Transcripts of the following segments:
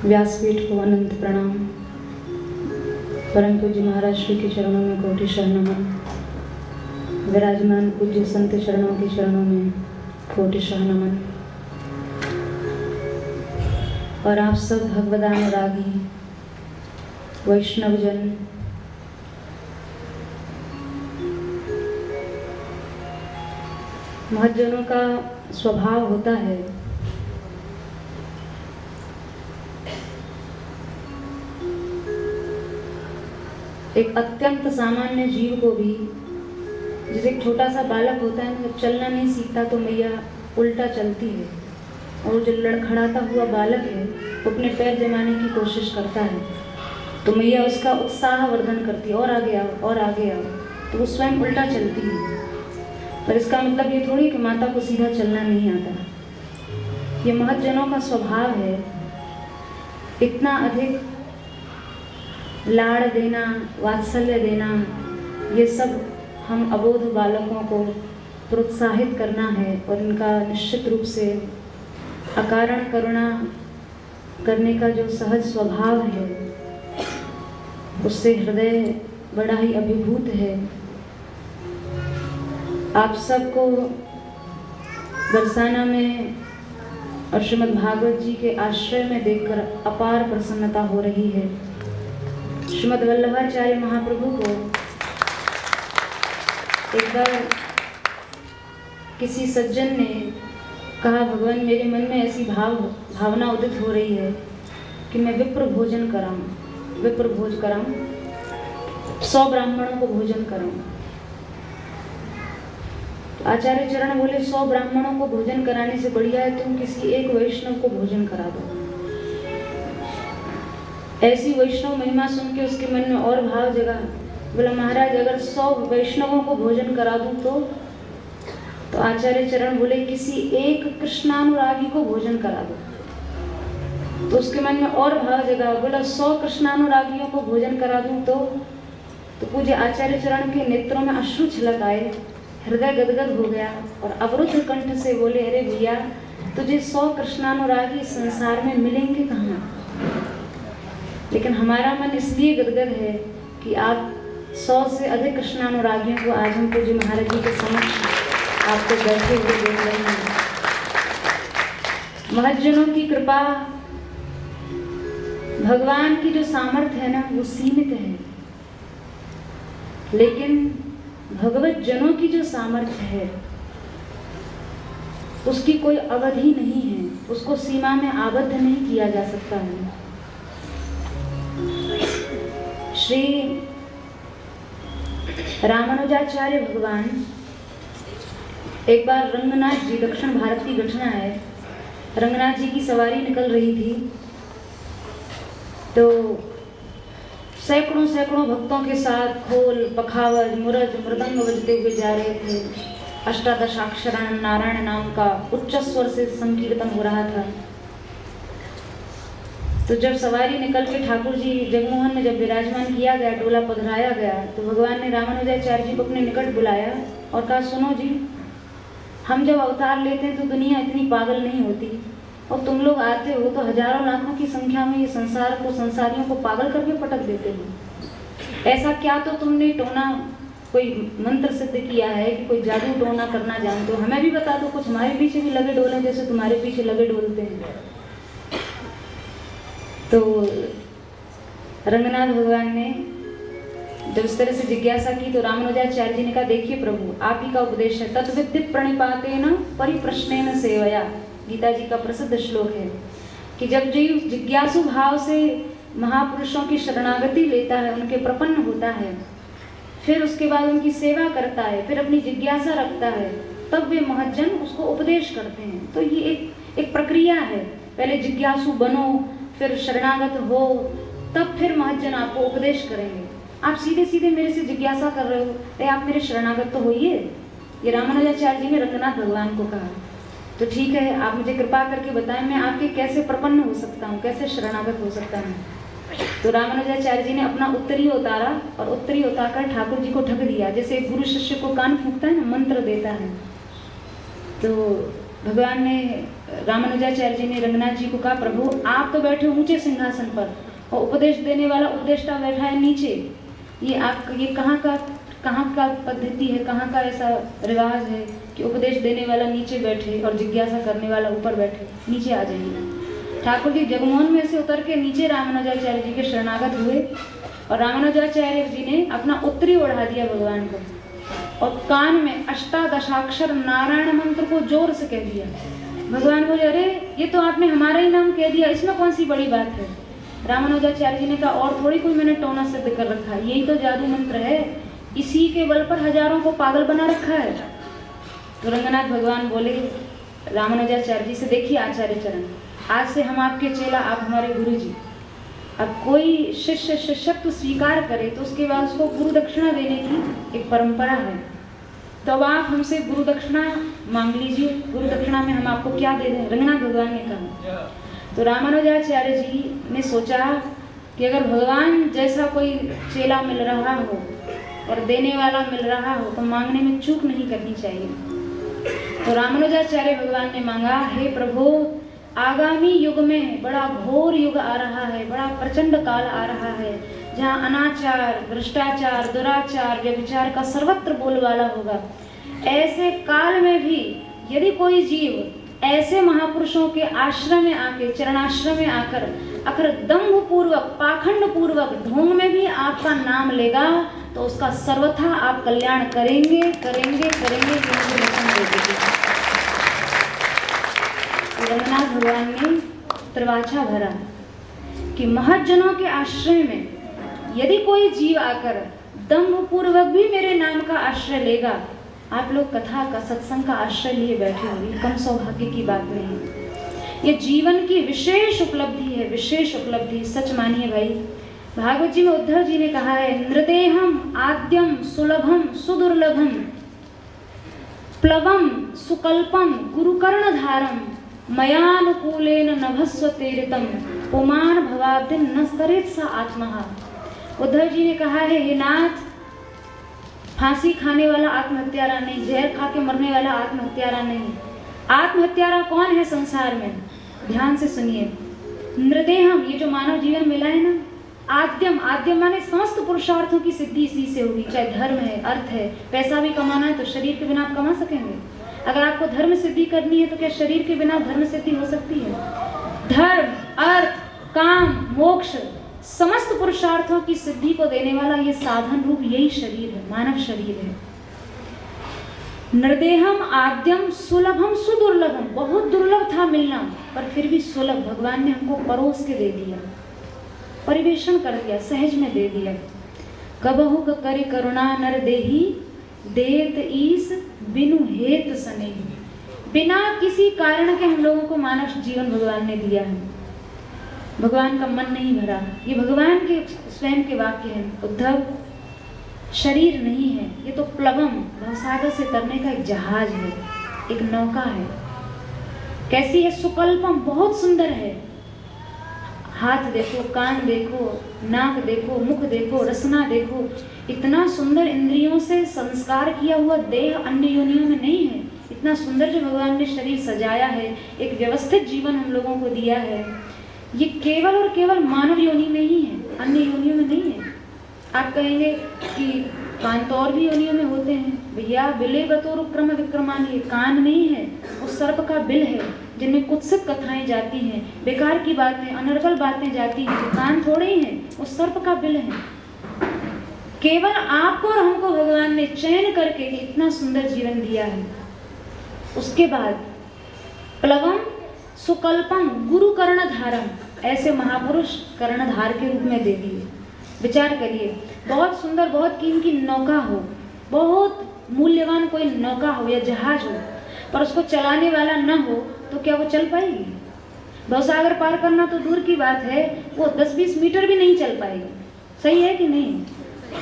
व्यासपीठ को अनंत प्रणाम। परम पूज्य महाराज श्री के चरणों में कोटिशः नमन। विराजमान पूज्य संत चरणों के चरणों में कोटिशः नमन। और आप सब भगवदानुरागी वैष्णवजन, महज्जनों का स्वभाव होता है एक अत्यंत सामान्य जीव को भी, जैसे एक छोटा सा बालक होता है ना, चलना नहीं सीखता तो मैया उल्टा चलती है, और जो लड़खड़ाता हुआ बालक है वो अपने पैर जमाने की कोशिश करता है तो मैया उसका उत्साह वर्धन करती है, और आगे आओ और आगे आओ, तो वो स्वयं उल्टा चलती है। पर इसका मतलब ये थोड़ी कि माता को सीधा चलना नहीं आता। ये महज्जनों का स्वभाव है इतना अधिक लाड़ देना, वात्सल्य देना, ये सब हम अबोध बालकों को प्रोत्साहित करना है और इनका निश्चित रूप से अकारण करुणा करने का जो सहज स्वभाव है उससे हृदय बड़ा ही अभिभूत है। आप सबको बरसाना में और श्रीमद् भागवत जी के आश्रय में देखकर अपार प्रसन्नता हो रही है। श्रीमद् वल्लभाचार्य महाप्रभु को एक बार किसी सज्जन ने कहा, भगवान मेरे मन में ऐसी भावना उदित हो रही है कि मैं विप्र भोजन कराऊं, विप्र भोज कराऊं, 100 ब्राह्मणों को भोजन कराऊं। तो आचार्य चरण बोले, 100 ब्राह्मणों को भोजन कराने से बढ़िया है तुम किसी एक वैष्णव को भोजन करा दो। ऐसी वैष्णव महिमा सुन के उसके मन में और भाव जगा। बोला, महाराज अगर 100 वैष्णवों को भोजन करा दूं तो आचार्य चरण बोले, किसी एक कृष्णानुरागी को भोजन करा दो। तो उसके मन में और भाव जगा। बोला, 100 कृष्णानुरागियों को भोजन करा दूं तो पूज्य आचार्य चरण के नेत्रों में अश्रु छलक आए, हृदय गदगद हो गया और अवरुद्ध कंठ से बोले, अरे भैया तुझे 100 कृष्णानुरागी संसार में मिलेंगे कहाँ? लेकिन हमारा मन इसलिए गदगद है कि आप 100 से अधिक कृष्णानुरागियों को आज हम पूज्य महाराज जी के समक्ष आपको बैठे हुए देख रहे हैं। महज्जनों की कृपा, भगवान की जो सामर्थ्य है ना वो सीमित है, लेकिन भगवत जनों की जो सामर्थ्य है उसकी कोई अवधि नहीं है, उसको सीमा में आबद्ध नहीं किया जा सकता है। श्री रामानुजाचार्य भगवान एक बार रंगनाथ जी, दक्षिण भारत की घटना है, रंगनाथ जी की सवारी निकल रही थी तो सैकड़ों सैकड़ों भक्तों के साथ खोल, पखावज, मुरज, मृदंग बजते हुए जा रहे थे। अष्टादशाक्षराण नारायण नाम का उच्च स्वर से संकीर्तन हो रहा था। तो जब सवारी निकल के ठाकुर जी जगमोहन में जब विराजमान किया गया, डोला पधराया गया, तो भगवान ने रामानुजाचार्य जी को अपने निकट बुलाया और कहा, सुनो जी, हम जब अवतार लेते हैं तो दुनिया इतनी पागल नहीं होती, और तुम लोग आते हो तो हजारों लाखों की संख्या में ये संसार को, संसारियों को पागल करके पटक देते हो। ऐसा क्या तो तुमने टोना कोई मंत्र सिद्ध किया है कि कोई जादू टोना करना जानते हो? हमें भी बता दो, कुछ हमारे पीछे भी लगे डोले जैसे तुम्हारे पीछे लगे डोलते हैं। तो रंगनाथ भगवान ने जब इस तरह से जिज्ञासा की तो रामानुजाचार्य जी ने कहा, देखिए प्रभु, आप ही का उपदेश है, तत्विद्य प्रणिपातेन परिप्रश्नेन सेवया, गीता जी का प्रसिद्ध श्लोक है कि जब जीव जिज्ञासु भाव से महापुरुषों की शरणागति लेता है, उनके प्रपन्न होता है, फिर उसके बाद उनकी सेवा करता है, फिर अपनी जिज्ञासा रखता है, तब वे महज्जन उसको उपदेश करते हैं। तो ये एक प्रक्रिया है, पहले जिज्ञासु बनो, फिर शरणागत हो, तब फिर महज्जन आपको उपदेश करेंगे। आप सीधे सीधे मेरे से जिज्ञासा कर रहे हो, आप मेरे शरणागत तो होइए। ये रामानुजाचार्य जी ने रंगनाथ भगवान को कहा। तो ठीक है, आप मुझे कृपा करके बताएं मैं आपके कैसे प्रपन्न हो सकता हूँ, कैसे शरणागत हो सकता हूँ। तो रामानुजाचार्य जी ने अपना उत्तरी उतारा और उत्तरी उतारकर ठाकुर जी को ढक दिया, जैसे गुरु शिष्य को कान फूंकता है ना, मंत्र देता है। तो भगवान ने रामानुजाचार्य जी ने रंगनाथ जी को कहा, प्रभु आप तो बैठे ऊंचे सिंहासन पर और उपदेश देने वाला उपदेष्टा बैठा है नीचे, ये कहाँ का पद्धति है, कहाँ का ऐसा रिवाज है कि उपदेश देने वाला नीचे बैठे और जिज्ञासा करने वाला ऊपर बैठे, नीचे आ जाइए। ठाकुर जी जगमोहन में से उतर के नीचे रामानुजाचार्य जी के शरणागत हुए और रामानुजाचार्य जी ने अपना उत्तरी ओढ़ा दिया भगवान को और कान में अष्टादशाक्षर नारायण मंत्र को जोर से कह दिया। भगवान बोले, अरे ये तो आपने हमारा ही नाम कह दिया, इसमें कौन सी बड़ी बात है। रामानुजाचार्य जी ने कहा, और थोड़ी कोई मैंने टोना सिद्ध कर रखा है, यही तो जादू मंत्र है, इसी के बल पर हजारों को पागल बना रखा है। तो रंगनाथ भगवान बोले रामानुजाचार्य जी से, देखिए आचार्य चरण, आज से हम आपके चेला, आप हमारे गुरु जी। अब कोई शिष्य शिष्यत्व स्वीकार करे तो उसके बाद उसको गुरु दक्षिणा देने की एक परंपरा है। तो अब आप हमसे गुरु दक्षिणा मांग लीजिए, गुरु दक्षिणा में हम आपको क्या दे दें। रंगनाथ भगवान ने कहा। तो रामानुजाचार्य जी ने सोचा कि अगर भगवान जैसा कोई चेला मिल रहा हो और देने वाला मिल रहा हो तो मांगने में चूक नहीं करनी चाहिए। तो रामानुजाचार्य भगवान ने मांगा, हे प्रभु, आगामी युग में बड़ा घोर युग आ रहा है, बड़ा प्रचंड काल आ रहा है, जहाँ अनाचार, भ्रष्टाचार, दुराचार, व्यभिचार का सर्वत्र बोलबाला होगा। ऐसे काल में भी यदि कोई जीव ऐसे महापुरुषों के आश्रम में आके, चरणाश्रम में आकर अगर दंभ पूर्वक, पाखंड पूर्वक, ढोंग में भी आपका नाम लेगा तो उसका सर्वथा आप कल्याण करेंगे करेंगे करेंगे। रंगनाथ भगवान ने त्रिवाचा भरा कि महज्जनों के आश्रय में यदि कोई जीव आकर दंभ पूर्वक भी मेरे नाम का आश्रय लेगा, आप लोग कथा का, सत्संग का आश्रय लिए बैठे हुए, कम सौभाग्य की बात नहीं है। ये जीवन की विशेष उपलब्धि है, विशेष उपलब्धि, सच मानिए भाई। भागवत जी में उद्धव जी ने कहा है, नृदेहम आद्यम सुलभम सुदुर्लभम प्लवम सुकल्पम गुरुकर्णधारम मयानुकूलेन नभस्व तेरितम पुमान भवाब्दिन न स्तरेत सा आत्महा। उद्धव जी ने कहा है, हे नाथ, फांसी खाने वाला आत्महत्यारा नहीं, जहर खा के मरने वाला आत्महत्यारा नहीं। आत्महत्यारा कौन है संसार में? ध्यान से सुनिए। नृदेहम, ये जो मानव जीवन मिला है ना, आद्यम, आद्यम माने समस्त पुरुषार्थों की सिद्धि इसी से होगी, चाहे धर्म है, अर्थ है, पैसा भी कमाना है तो शरीर के बिना आप कमा सकेंगे। अगर आपको धर्म सिद्धि करनी है तो क्या शरीर के बिना धर्म सिद्धि हो सकती है? धर्म, अर्थ, काम, मोक्ष, समस्त पुरुषार्थों की सिद्धि को देने वाला ये साधन रूप यही शरीर है, मानव शरीर है। नृदेहम आद्यम सुलभम सुदुर्लभम, बहुत दुर्लभ था मिलना, पर फिर भी सुलभ भगवान ने हमको परोस के दे दिया, परिवेशन कर दिया, सहज में दे दिया। कबहु करि करुणा नर देही देत ईस बिनु हेत सनेही। बिना किसी कारण के हम लोगों को मानव जीवन भगवान ने दिया है। भगवान का मन नहीं भरा, ये भगवान के स्वयं के वाक्य हैं। उद्धव, शरीर नहीं है, ये तो प्लवम, भवसागर से तरने का एक जहाज है, एक नौका है। कैसी है? सुकल्पम, बहुत सुंदर है। हाथ देखो, कान देखो, नाक देखो, मुख देखो, रसना देखो, इतना सुंदर इंद्रियों से संस्कार किया हुआ देह अन्य योनियों में नहीं है। इतना सुंदर जो भगवान ने शरीर सजाया है, एक व्यवस्थित जीवन हम लोगों को दिया है, ये केवल और केवल मानव योनि में ही है, अन्य योनियों में नहीं है। आप कहेंगे कि कान तो और भी योनियों में होते हैं। भैया, बिले बतौर क्रम विक्रमानी, कान नहीं है, वो सर्प का बिल है, जिनमें कुत्सित कथाएं जाती हैं, बेकार की बातें, अनर्गल बातें जाती हैं। कान थोड़े ही हैं, वो सर्प का बिल है। केवल आपको और हमको भगवान ने चयन करके इतना सुंदर जीवन दिया है। उसके बाद प्लवम सुकल्पम गुरु कर्णधारम, ऐसे महापुरुष कर्णधार के रूप में दे दिए। विचार करिए, बहुत सुंदर, बहुत कीमती नौका हो, बहुत मूल्यवान कोई नौका हो या जहाज हो, पर उसको चलाने वाला न हो तो क्या वो चल पाएगी? भवसागर पार करना तो दूर की बात है, वो 10-20 मीटर भी नहीं चल पाएगी। सही है कि नहीं?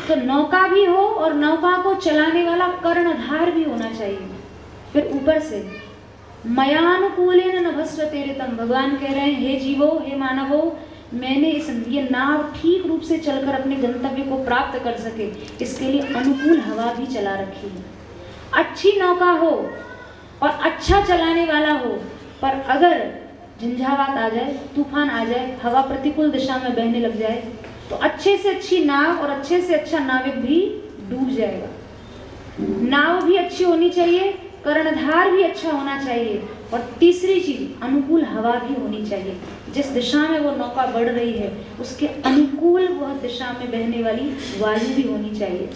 तो नौका भी हो और नौका को चलाने वाला कर्णधार भी होना चाहिए। फिर ऊपर से मयानुकूलेन नभस्व तेरितम, भगवान कह रहे हैं, हे जीवो, हे मानवो, मैंने ये नाव ठीक रूप से चलकर अपने गंतव्य को प्राप्त कर सके, इसके लिए अनुकूल हवा भी चला रखी है। अच्छी नौका हो और अच्छा चलाने वाला हो, पर अगर झंझावात आ जाए, तूफान आ जाए, हवा प्रतिकूल दिशा में बहने लग जाए, तो अच्छे से अच्छी नाव और अच्छे से अच्छा नाविक भी डूब जाएगा। नाव भी अच्छी होनी चाहिए, कर्णधार भी अच्छा होना चाहिए, और तीसरी चीज अनुकूल हवा भी होनी चाहिए। जिस दिशा में वो नौका बढ़ रही है उसके अनुकूल वह दिशा में बहने वाली वायु भी होनी चाहिए।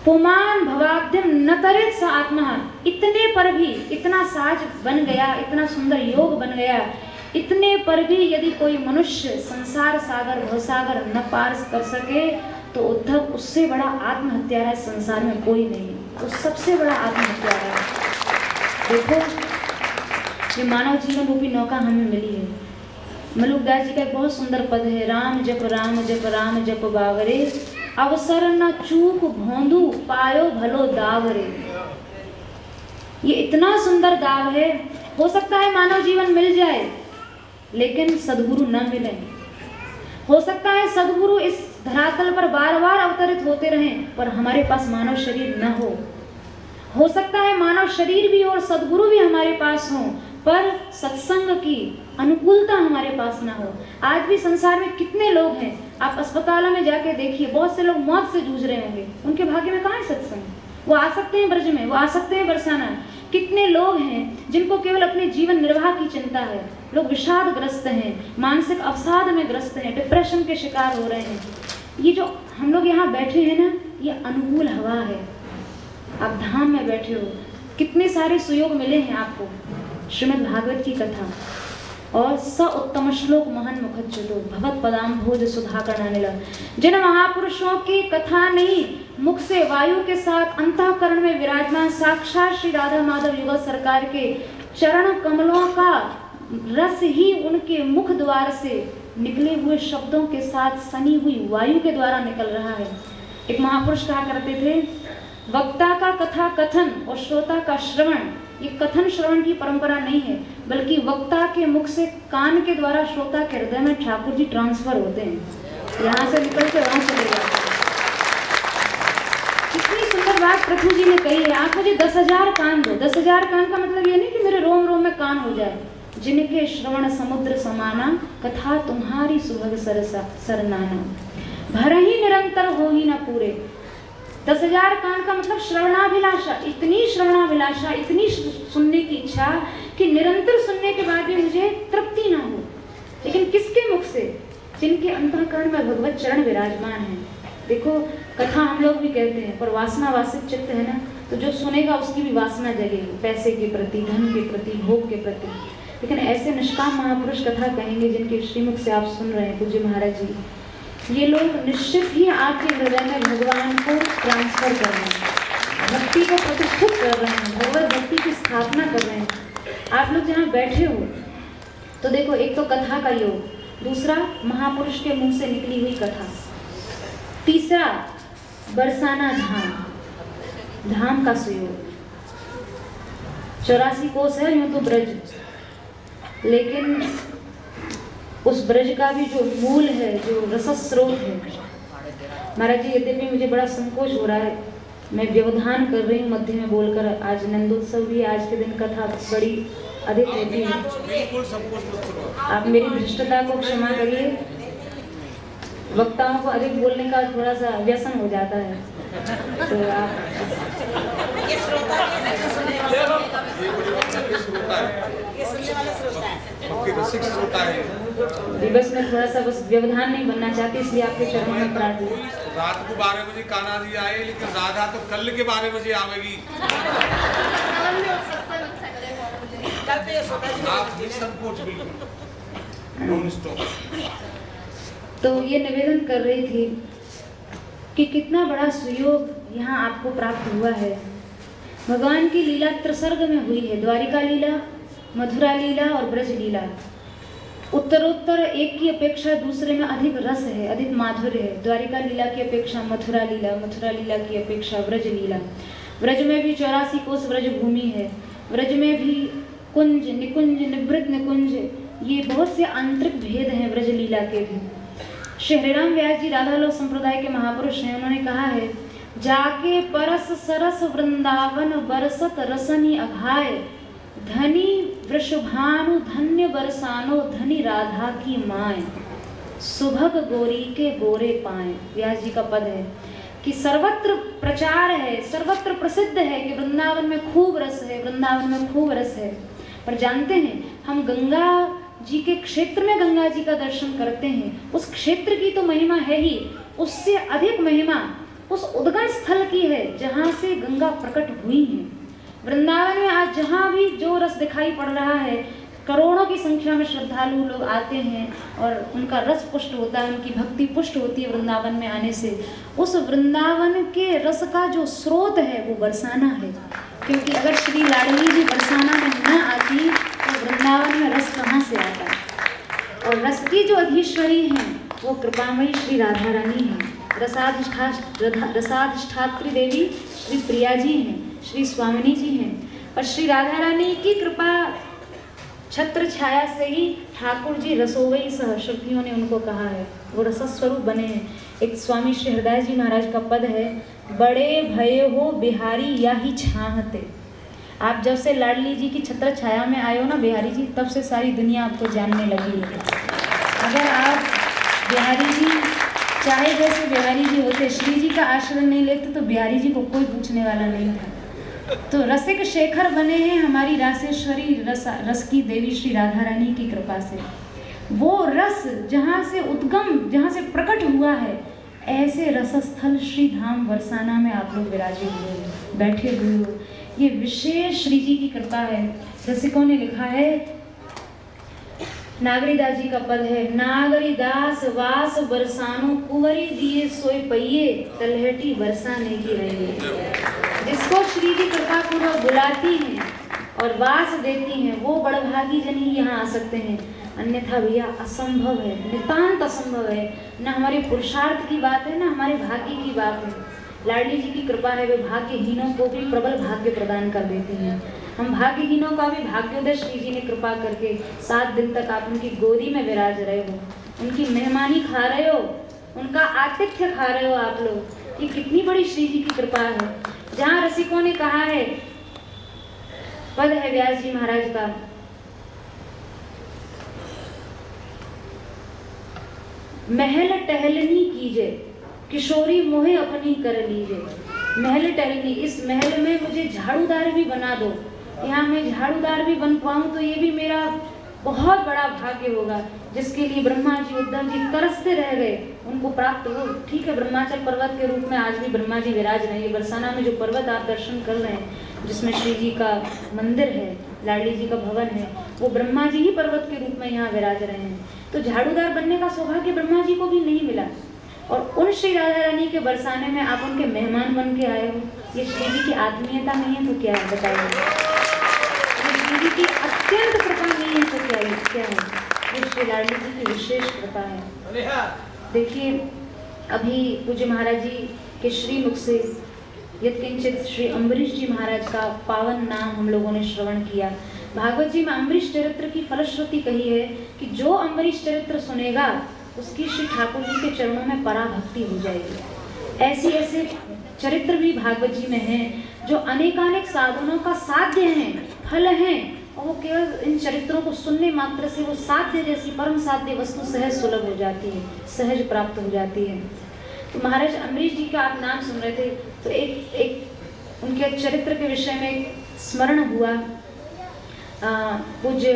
पुमान भवाब्धिम न तरेत स आत्मा, इतने पर भी, इतना साज बन गया, इतना सुंदर योग बन गया, इतने पर भी यदि कोई मनुष्य संसार सागर भवसागर न पार कर सके तो उद्धव उससे बड़ा आत्महत्यारा संसार में कोई नहीं है, वो सबसे बड़ा आत्महत्यारा है। देखो ये मानव जीवन रूपी नौका हमें मिली है। मलुकदास जी का एक बहुत सुंदर पद है, राम जप राम जप राम जप बावरे, अवसर न चूक भोंदू पायो भलो दावरे। ये इतना सुंदर दाव है। हो सकता है मानव जीवन मिल जाए लेकिन सद्गुरु न मिले, हो सकता है सद्गुरु इस धरातल पर बार बार अवतरित होते रहें पर हमारे पास मानव शरीर न हो सकता है मानव शरीर भी और सद्गुरु भी हमारे पास हो पर सत्संग की अनुकूलता हमारे पास ना हो। आज भी संसार में कितने लोग हैं, आप अस्पतालों में जाके देखिए, बहुत से लोग मौत से जूझ रहे होंगे, उनके भाग्य में कहाँ है सत्संग? वो आ सकते हैं ब्रज में, वो आ सकते हैं बरसाना। कितने लोग हैं जिनको केवल अपने जीवन निर्वाह की चिंता है, लोग विषादग्रस्त हैं, मानसिक अवसाद में ग्रस्त हैं, डिप्रेशन के शिकार हो रहे हैं। ये जो हम लोग यहाँ बैठे हैं ना, ये अनुकूल हवा है। आप धाम में बैठे हो, कितने सारे सुयोग मिले हैं आपको। श्रीमद् भागवत की कथा और स उत्तम श्लोक महन मुखच्युतो भगवत पदाम भोज सुधाकर नानिला। जिन महापुरुषों की कथा नहीं, मुख से वायु के साथ अंतःकरण में विराजमान साक्षात श्री राधा माधव युगल सरकार के चरण कमलों का रस ही उनके मुख द्वार से निकले हुए शब्दों के साथ सनी हुई वायु के द्वारा निकल रहा है। एक महापुरुष कहा करते थे, वक्ता का कथा कथन और श्रोता का श्रवण, ये कथन श्रवण की परंपरा नहीं है, बल्कि वक्ता के मुख से कान के द्वारा श्रोता के हृदय में ठाकुर जी ट्रांसफर होते हैं, यहाँ से निकल के वहां चले जाते हैं। कितनी सुंदर बात प्रभु जी ने कही है, आप मुझे 10,000 कान दो। 10,000 कान का मतलब ये नहीं कि मेरे रोम रोम में कान हो जाए। जिनके श्रवण समुद्र समाना, कथा तुम्हारी सुभग सरनाना, भर ही निरंतर हो ही न पूरे। 10,000 कान का मतलब श्रवणाभिलाषा, इतनी श्रवणाभिलाषा, इतनी सुनने की इच्छा कि निरंतर सुनने के बाद भी मुझे तृप्ति ना हो। लेकिन किसके मुख से? जिनके अंतःकरण में भगवत चरण विराजमान है। देखो कथा हम लोग भी कहते हैं, पर वासना वासित चित्त है ना, तो जो सुनेगा उसकी भी वासना जगेगी, पैसे के प्रति, धन के प्रति, भोग के प्रति। लेकिन ऐसे निष्काम महापुरुष कथा कहेंगे जिनके श्रीमुख से आप सुन रहे हैं, पूज्य महाराज जी, ये लोग निश्चित ही आपके हृदय में भगवान को ट्रांसफर कर रहे हैं, भक्ति को प्रतिष्ठित कर रहे हैं, भगवत भक्ति की स्थापना कर रहे हैं। आप लोग जहाँ बैठे हो तो देखो, एक तो कथा का योग, दूसरा महापुरुष के मुंह से निकली हुई कथा, तीसरा बरसाना धाम, धाम का सुयोग। 84 कोस है यूं तो ब्रज, लेकिन उस ब्रज का भी जो मूल है, जो रसस्रोत है। महाराज जी, यद्यपि मुझे बड़ा संकोच हो रहा है, मैं व्यवधान कर रही हूँ मध्य में बोलकर। आज नंदोत्सव भी, आज के दिन कथा बड़ी अधिक होती है, आप मेरी धृष्टता को क्षमा करिए। वक्ताओं को अधिक बोलने का थोड़ा सा व्यसन हो जाता है, तो आप बस मैं थोड़ा सा बस व्यवधान नहीं बनना चाहती, इसलिए आपके चरणों में प्रार्थना। रात को 12 बजे कान्हा जी आए, लेकिन राधा तो कल के 12 बजे आवेगी। आप निसंकोच बिल्कुल नॉन स्टॉप। तो ये निवेदन कर रही थी कि कितना बड़ा सुयोग यहाँ आपको प्राप्त हुआ है। भगवान की लीला त्रिसर्ग में हुई है, द्वारिका लीला, मथुरा लीला और ब्रज लीला। उत्तरोत्तर एक की अपेक्षा दूसरे में अधिक रस है, अधिक माधुर्य है। द्वारिका लीला की अपेक्षा मथुरा लीला, मथुरा लीला की अपेक्षा ब्रज लीला। ब्रज में भी 84 कोस ब्रज भूमि है, ब्रज में भी कुंज, निकुंज, निवृत्त निकुंज, ये बहुत से आंतरिक भेद हैं ब्रज लीला के भी। श्री हरिराम व्यास जी राधा लोक संप्रदाय के महापुरुष हैं, उन्होंने कहा है, जाके परस सरस वृंदावन बरसत रसनी अघाय, धनी वृषभानु धन्य बरसानो धनी राधा की माय, सुभग गोरी के गोरे पाए। व्यास जी का पद है कि सर्वत्र प्रचार है, सर्वत्र प्रसिद्ध है कि वृंदावन में खूब रस है, वृंदावन में खूब रस है। पर जानते हैं हम गंगा जी के क्षेत्र में गंगा जी का दर्शन करते हैं, उस क्षेत्र की तो महिमा है ही, उससे अधिक महिमा उस उद्गम स्थल की है जहाँ से गंगा प्रकट हुई है। वृंदावन में आज जहाँ भी जो रस दिखाई पड़ रहा है, करोड़ों की संख्या में श्रद्धालु लोग आते हैं और उनका रस पुष्ट होता है, उनकी भक्ति पुष्ट होती है वृंदावन में आने से। उस वृंदावन के रस का जो स्रोत है वो बरसाना है, क्योंकि अगर श्री लाडली जी बरसाना में न आती तो वृंदावन में रस कहाँ से आता। और रस की जो अधीश्वरी हैं वो कृपामयी श्री राधा रानी हैं, रसाधिष्ठात्री देवी श्री प्रिया जी हैं, श्री स्वामिनी जी हैं। और श्री राधा रानी की कृपा छत्र छाया से ही ठाकुर जी रसोवई सह, श्रुतियों ने उनको कहा है, वो रसस्वरूप बने हैं। एक स्वामी श्री हृदय जी महाराज का पद है, बड़े भय हो बिहारी या ही छाहते। आप जब से लाडली जी की छत्र छाया में आए हो ना बिहारी जी, तब से सारी दुनिया आपको जानने लगी है। अगर आप बिहारी जी चाहे जैसे बिहारी जी होते, श्री जी का आश्रय नहीं लेते तो बिहारी जी को कोई पूछने वाला नहीं था। तो रसिक शेखर बने हैं हमारी रासेश्वरी रस की देवी श्री राधा रानी की कृपा से। वो रस जहाँ से उद्गम, जहाँ से प्रकट हुआ है, ऐसे रसस्थल श्री धाम बरसाना में आप लोग विराजे हुए हो, बैठे हुए हो। ये विशेष श्री जी की कृपा है। रसिकों ने लिखा है, नागरीदास जी का पद है, नागरीदास वास बरसानो कुंवरी दिए सोई पहिए, तलहटी बरसाने की रही। जिसको श्री जी कृपा पूर्वक बुलाती हैं और वास देती हैं वो बड़भागी जन ही यहाँ आ सकते हैं, अन्यथा भैया असंभव है, नितांत असंभव है। न हमारे पुरुषार्थ की बात है, न हमारे भाग्य की बात है। लाडली जी की कृपा है, वे भाग्यहीनों को भी प्रबल भाग्य प्रदान कर देती हैं। हम भाग्यहीनों का भी भाग्योदय श्री जी ने कृपा करके 7 दिन तक आप उनकी गोदी में विराज रहे हो, उनकी मेहमानी खा रहे हो, उनका आतिथ्य खा रहे हो आप लोग। ये कितनी बड़ी श्री जी की कृपा है। जहाँ रसिकों ने कहा है, पद है व्यास जी महाराज का, महल टहलनी कीजे किशोरी मोहे अपनी कर लीजे। महल टहलनी, इस महल में मुझे झाड़ूदार भी बना दो, यहाँ मैं झाड़ूदार भी बन पाऊँ तो ये भी मेरा बहुत बड़ा भाग्य होगा, जिसके लिए ब्रह्मा जी उद्धव जी तरसते रह गए, उनको प्राप्त हो। ठीक है, ब्रह्माचल पर्वत के रूप में आज भी ब्रह्मा जी विराज रहे हैं। बरसाना में जो पर्वत आप दर्शन कर रहे हैं, जिसमें श्री जी का मंदिर है, लाडली जी का भवन है, वो ब्रह्मा जी ही पर्वत के रूप में यहाँ विराज रहे हैं। तो झाड़ूदार बनने का सौभाग्य ब्रह्मा जी को भी नहीं मिला, और उन श्री राधा रानी के बरसाने में आप उनके मेहमान बन के आए हो। ये श्री जी की आत्मीयता नहीं है तो क्या है बताइए? श्री जी की अत्यंत कृपा नहीं है तो क्या है? ये श्री लाडली जी की विशेष कृपा है। देखिए, अभी पूज्य महाराज जी के श्री मुख से यत्किंचित श्री अम्बरीश जी महाराज का पावन नाम हम लोगों ने श्रवण किया। भागवत जी में अम्बरीश चरित्र की फलश्रुति कही है कि जो अम्बरीश चरित्र सुनेगा उसकी श्री ठाकुर जी के चरणों में पराभक्ति हो जाएगी। ऐसे चरित्र भी भागवत जी में हैं जो अनेकानेक साधनों का साध्य हैं, फल हैं, और वो केवल इन चरित्रों को सुनने मात्र से वो साध्य जैसी परम साध्य वस्तु सहज सुलभ हो जाती है, सहज प्राप्त हो जाती है। तो महाराज अम्बरीश जी का आप नाम सुन रहे थे तो एक उनके चरित्र के विषय में स्मरण हुआ। पूज्य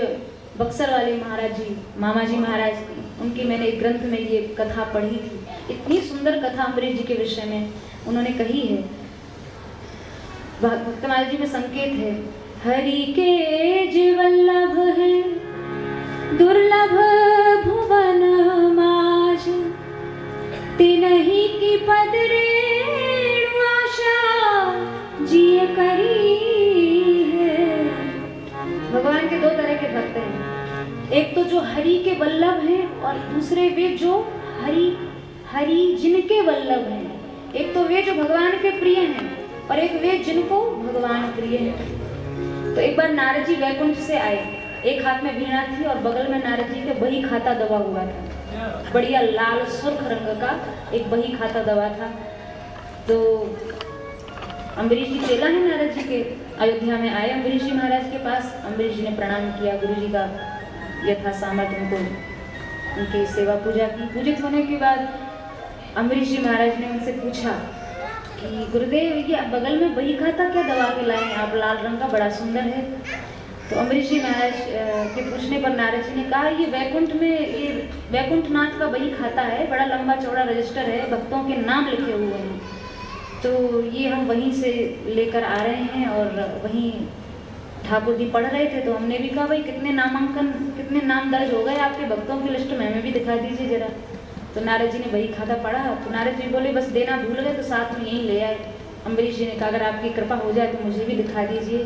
बक्सर वाले महाराज जी, मामा जी महाराज, उनकी मैंने एक ग्रंथ में ये कथा पढ़ी थी। इतनी सुंदर कथा अम्बरीश जी के विषय में उन्होंने कही है। भक्तमाल जी में संकेत है, हरि के जीवल्लभ है दुर्लभ भुवन माज, तिनहि की पद रेणु आशा जिय करी है। भगवान के 2 तरह के भक्त हैं, एक तो जो हरि के वल्लभ हैं और दूसरे वे जो हरि जिनके वल्लभ हैं। एक तो वे जो भगवान के प्रिय हैं और एक वे जिनको भगवान प्रिय हैं। तो एक बार नारद जी वैकुंठ से आए, एक हाथ में वीणा थी और बगल में नारद जी के बही खाता दबा हुआ था, बढ़िया लाल सुर्ख रंग का एक बही खाता दबा था। तो अम्बरीश जी चेला है नारद जी के। अयोध्या में आए अम्बरीश जी महाराज के पास। अम्बरीश जी ने प्रणाम किया, गुरु जी का यथा सामर्थ्य उनको उनकी सेवा पूजा की। पूजित होने के बाद अम्बरीश जी महाराज ने उनसे पूछा कि गुरुदेव ये बगल में बही खाता क्या दबा के लाए हैं आप, लाल रंग का बड़ा सुंदर है। तो अम्बरीश जी महाराज के पूछने पर नारद जी ने कहा ये वैकुंठनाथ का बही खाता है, बड़ा लंबा चौड़ा रजिस्टर है, भक्तों के नाम लिखे हुए हैं, तो ये हम वहीं से लेकर आ रहे हैं। और वहीं ठाकुर जी पढ़ रहे थे तो हमने भी कहा भाई कितने नाम दर्ज हो गए आपके भक्तों की लिस्ट में, हमें भी दिखा दीजिए जरा। तो नारद जी ने वही खाता पढ़ा। तो नारद जी बोले बस देना भूल गए तो साथ में यहीं ले आए। अम्बरीश जी ने कहा अगर आपकी कृपा हो जाए तो मुझे भी दिखा दीजिए।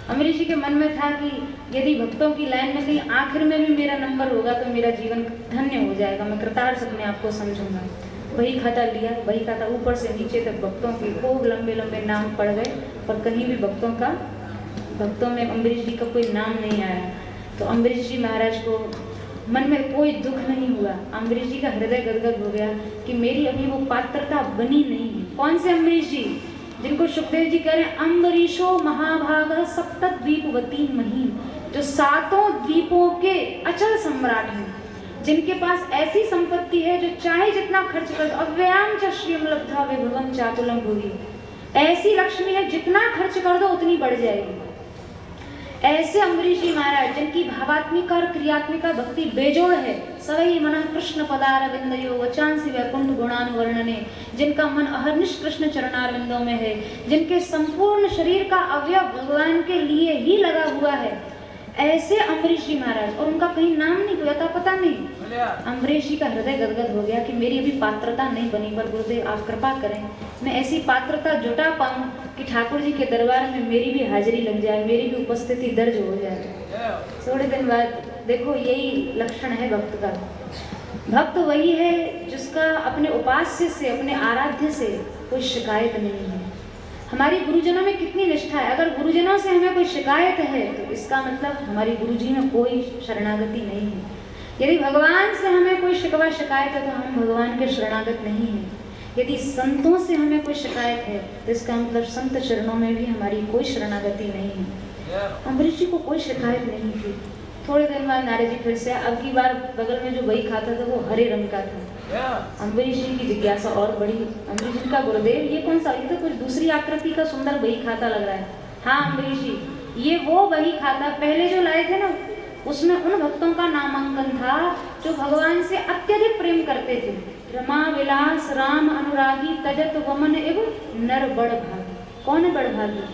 अम्बरीश जी के मन में था कि यदि भक्तों की लाइन में कहीं आखिर में भी मेरा नंबर होगा तो मेरा जीवन धन्य हो जाएगा, मैं कृतार्थ अपने आप को समझूंगा। वही खाता लिया, वही खाता ऊपर से नीचे तक भक्तों के खूब लंबे लंबे नाम पड़ गए, पर कहीं भी भक्तों में अम्बरीश जी का कोई नाम नहीं आया। तो अम्बरीश जी महाराज को मन में कोई दुख नहीं हुआ। अम्बरीश जी का हृदय गदगद हो गया कि मेरी अभी वो पात्रता बनी नहीं है। कौन से अम्बरीश जी? जिनको सुखदेव जी कह रहे हैं अम्बरीशो महाभाग सप्तद्वीपवती महीम, जो 7 द्वीपों के अचल सम्राट हैं, जिनके पास ऐसी संपत्ति है जो चाहे जितना खर्च कर, अव्ययाम च श्रियम लब्धा विभवम चातुलम भुवि, ऐसी लक्ष्मी है जितना खर्च कर दो उतनी बढ़ जाएगी। ऐसे अम्बरीश जी महाराज जिनकी भावात्मिका और क्रियात्मिका भक्ति बेजोड़ है, सवई मन कृष्ण पदारविंदयो वचांसी वैकुंठ गुणानुवर्णने, जिनका मन अहर्निश कृष्ण चरणारविंदों में है, जिनके संपूर्ण शरीर का अवयव भगवान के लिए ही लगा हुआ है, ऐसे अम्बरीश जी महाराज, और उनका कहीं नाम नहीं, कोई अता पता नहीं। अम्बरीश जी का हृदय गदगद हो गया कि मेरी अभी पात्रता नहीं बनी, पर गुरुदेव आप कृपा करें मैं ऐसी पात्रता जुटा पाऊं कि ठाकुर जी के दरबार में मेरी भी हाजिरी लग जाए, मेरी भी उपस्थिति दर्ज हो जाए। थोड़े दिन बाद देखो यही लक्षण है भक्त का। भक्त वही है जिसका अपने उपास्य से, अपने आराध्य से कोई शिकायत नहीं है। हमारी गुरुजनों में कितनी निष्ठा है। अगर गुरुजनों से हमें कोई शिकायत है तो इसका मतलब हमारी गुरुजी में कोई शरणागति नहीं है। यदि भगवान से हमें कोई शिकवा शिकायत है तो हम भगवान के शरणागत नहीं हैं। यदि संतों से हमें कोई शिकायत है तो इसका मतलब संत चरणों में भी हमारी कोई शरणागति नहीं है। अम्बरीश जी को कोई शिकायत नहीं थी। थोड़े दिन बाद नारद जी फिर से, अब की बार बगल में जो बही खाता था वो हरे रंग का था। अम्बरीश जी की जिज्ञासा और बड़ी। अम्बरीश जी का गुरुदेव ये कौन सा, ये तो कुछ दूसरी आकृति का सुंदर बही खाता लग रहा है। हाँ अम्बरीश जी, ये वो बही खाता पहले जो लाए थे ना, उसमें उन भक्तों का नामांकन था जो भगवान से अत्यधिक प्रेम करते थे। रमा विलास राम अनुरागी तजत वमन एवं नर बड़ भागी। कौन है बड़ भागी?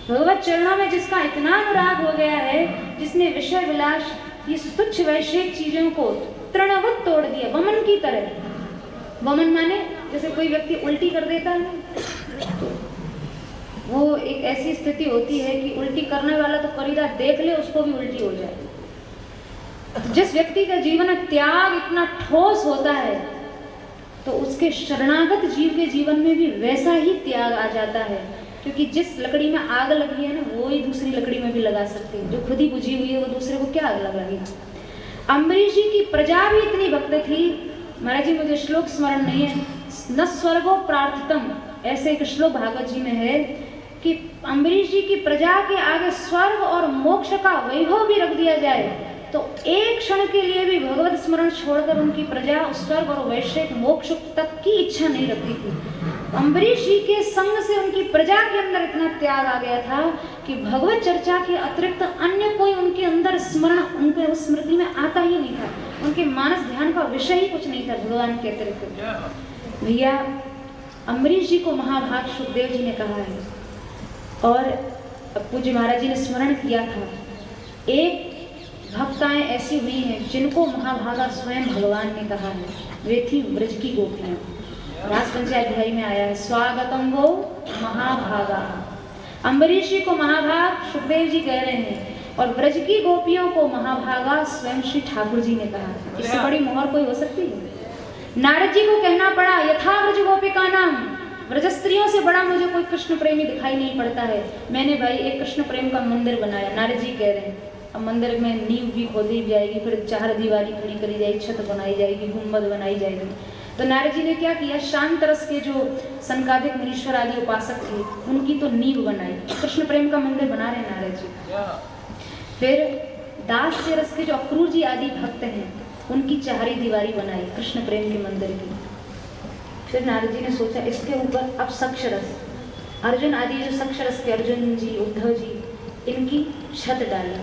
भगवत चरणों में जिसका इतना अनुराग हो गया है, जिसने विषय विलास ये तुच्छ वैश्विक चीजों को तृणवत तोड़ दिया, वमन की तरह। वमन माने जैसे कोई व्यक्ति उल्टी कर देता है, वो एक ऐसी स्थिति होती है कि उल्टी करने वाला तो करीदा देख ले उसको भी उल्टी हो जाए। जिस व्यक्ति का जीवन में त्याग इतना ठोस होता है तो उसके शरणागत जीव के जीवन में भी वैसा ही त्याग आ जाता है, क्योंकि जिस लकड़ी में आग लगी है ना वो ही दूसरी लकड़ी में भी लगा सकती है। जो खुद ही बुझी हुई है वो दूसरे को क्या आग लगाएगी। अम्बरीश जी की प्रजा भी इतनी भक्त थी। महाराज जी मुझे श्लोक स्मरण नहीं है, न स्वर्गो प्रार्थितम, ऐसे एक श्लोक भागवत जी में है कि अम्बरीश जी की प्रजा के आगे स्वर्ग और मोक्ष का वैभव भी रख दिया जाए तो एक क्षण के लिए भी भगवत स्मरण छोड़कर उनकी प्रजा उस स्वर्ग और वैश्विक मोक्ष तक की इच्छा नहीं रखती थी। अम्बरीश जी के संग से उनकी प्रजा के अंदर इतना त्याग आ गया था कि भगवत चर्चा के अतिरिक्त अन्य कोई उनके अंदर स्मरण, उनके उस स्मृति में आता ही नहीं था। उनके मानस ध्यान का विषय ही कुछ नहीं था भगवान के अतिरिक्त। भैया अम्बरीश जी को महाभाग सुखदेव जी ने कहा है और पूज्य महाराज जी ने स्मरण किया था। एक भक्ताएं ऐसी हुई हैं जिनको महाभागा स्वयं भगवान ने कहा है, वे थी ब्रज की गोपियां। रासपंचाय अध्याय में आया है, स्वागतम वो महाभागा। अम्बरीश जी को महाभाग सुखदेव जी कह रहे हैं और ब्रज की गोपियों को महाभागा स्वयं श्री ठाकुर जी ने कहा। इससे बड़ी मोहर कोई हो सकती है? नारद जी को कहना पड़ा यथा ब्रज गोपिका नाम, ब्रज स्त्रियों से बड़ा मुझे कोई कृष्ण प्रेमी दिखाई नहीं पड़ता है। मैंने भाई एक कृष्ण प्रेम का मंदिर बनाया। नारद जी कह रहे हैं अब मंदिर में नींव भी खोदी जाएगी, फिर 4 दीवारी खड़ी करी जाएगी, छत बनाई जाएगी, गुंबद बनाई जाएगी। तो नारद जी ने क्या किया, शांत रस के जो सनकादिक मुनीश्वर आदि उपासक थे उनकी तो नींव बनाई, कृष्ण प्रेम का मंदिर बना रहे नारद जी। फिर दास्य रस के जो अक्रूर जी आदि भक्त हैं उनकी चारी दीवारी बनाई कृष्ण प्रेम के मंदिर की। फिर नारद जी ने सोचा इसके ऊपर अब सक्ष रस, अर्जुन आदि जो सक्ष रस के अर्जुन जी, उद्धव जी, इनकी छत डाली।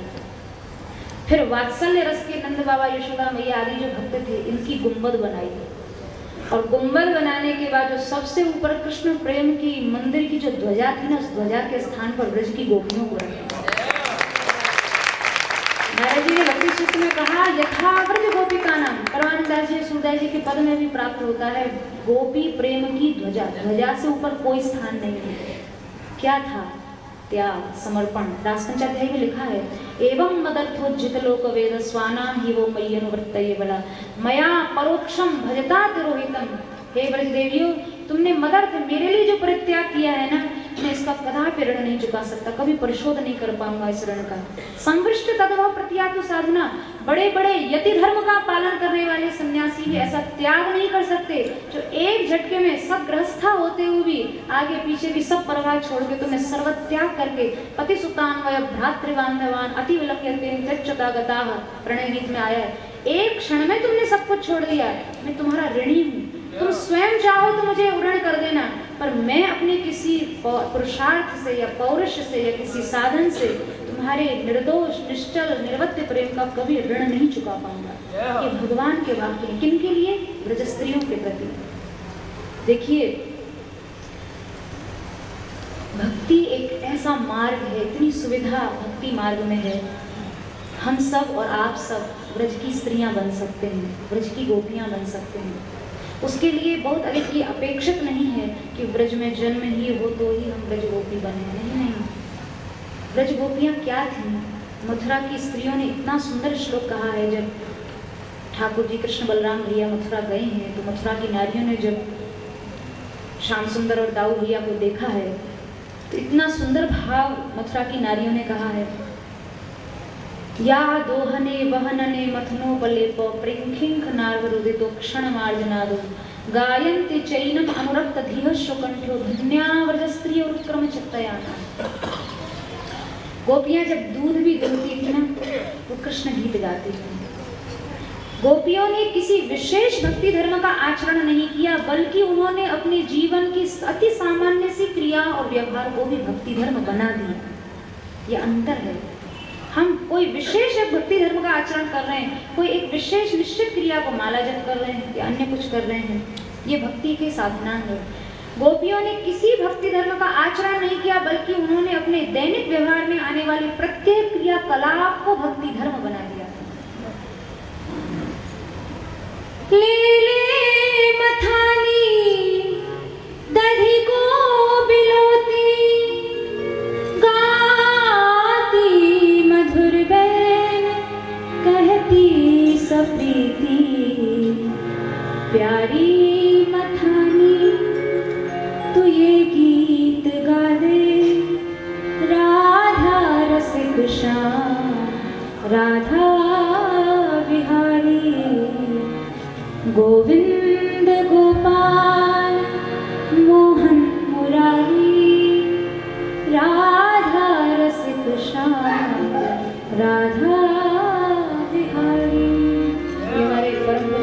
फिर वात्सल्य रस के नंद बाबा, यशोदा मैया आदि जो भक्त थे इनकी गुंबद बनाई। और गुंबद बनाने के बाद जो सबसे ऊपर कृष्ण प्रेम की मंदिर की जो ध्वजा थी ना, उस ध्वजा के स्थान पर ब्रज की गोपियों को रखा। नारद जी ने भक्ति सूत्र में कहा, यथा व्रज गोपिका नाम, परमानंद दास जी सूरदास जी के पद में भी प्राप्त होता है, गोपी प्रेम की ध्वजा, ध्वजा से ऊपर कोई स्थान नहीं है। क्या था? त्याग, समर्पण। दासपंचाध्याय में लिखा है, एवं मदर्थोज्जित लोक वेद स्वानाम ही वो मयि अनुवर्तये बला मया परोक्षम भजता तिरोहितम। हे ब्रज देवियों, तुमने मदर्थ मेरे लिए जो परित्याग किया है ना, मैं इसका कदापि ऋण नहीं चुका सकता, कभी परिशोध नहीं कर पाऊंगा इस ऋण का। संवृष्ट तद्भव प्रत्यातु साधना, बड़े बड़े यति धर्म का पालन करने वाले सन्यासी भी ऐसा त्याग नहीं कर सकते जो एक झटके में सब गृहस्था होते हुए भी आगे पीछे की सब परवाह छोड़ के तुम्हें सर्वत्याग करके पति सुतान वय भ्रातृबांधवान अति विलक्ष्यते त्यज्यता गताः, प्रणय गीत में आया है। एक क्षण में तुमने सब कुछ छोड़ दिया, मैं तुम्हारा ऋणी हूँ। तुम स्वयं चाहो तो मुझे ऋण कर देना, पर मैं अपने किसी पुरुषार्थ से या पौरुष से या किसी साधन से तुम्हारे निर्दोष निश्चल निर्वत्य प्रेम का कभी ऋण नहीं चुका पाऊंगा। ये भगवान के वाक्य हैं। किनके लिए? ब्रज स्त्रियों के प्रति। देखिए, भक्ति एक ऐसा मार्ग है, इतनी सुविधा भक्ति मार्ग में है। हम सब और आप सब ब्रज की स्त्रियां बन सकते हैं, ब्रज की गोपियां बन सकते हैं। उसके लिए बहुत अधिक की अपेक्षित नहीं है कि ब्रज में जन्म ही हो तो ही हम ब्रज गोपी बने। नहीं, ब्रज गोपियाँ क्या थीं? मथुरा की स्त्रियों ने इतना सुंदर श्लोक कहा है। जब ठाकुर जी कृष्ण बलराम भैया मथुरा गए हैं तो मथुरा की नारियों ने जब श्याम सुंदर और दाऊ भैया को देखा है तो इतना सुंदर भाव मथुरा की नारियों ने कहा है, या दोहने वहनने मथनोपलेप प्रिंखिंख नार्वरुदितो क्षणमार्जनादो गायन्ति चैनम अनुरक्त धीः शुकंठो धन्याव्रज स्त्रियो उत्क्रम चित्तयाना। गोपियां जब दूध भी दुहती थी ना तो कृष्ण गीत गाती थी। गोपियों ने किसी विशेष भक्ति धर्म का आचरण नहीं किया, बल्कि उन्होंने अपने जीवन की अति सामान्य सी क्रिया और व्यवहार को भी भक्ति धर्म बना दिया। ये अंतर है। हम कोई विशेष एक भक्ति धर्म का आचरण कर रहे हैं, कोई एक विशेष निश्चित क्रिया को माला जप कर रहे हैं या अन्य कुछ कर रहे हैं, ये भक्ति के साधनांग है। गोपियों ने किसी भक्ति धर्म का आचरण नहीं किया, बल्कि उन्होंने अपने दैनिक व्यवहार में आने वाली प्रत्येक क्रियाकलाप को भक्ति धर्म बना दिया। ले ले मथानी दधी को बिलोती सप्रीति प्यारी मथानी तू ये गीत गा दे, राधा रसिक श्याम राधा विहारी गोविंद गोपाल मोहन मुरारी राधा रसिक श्याम राधा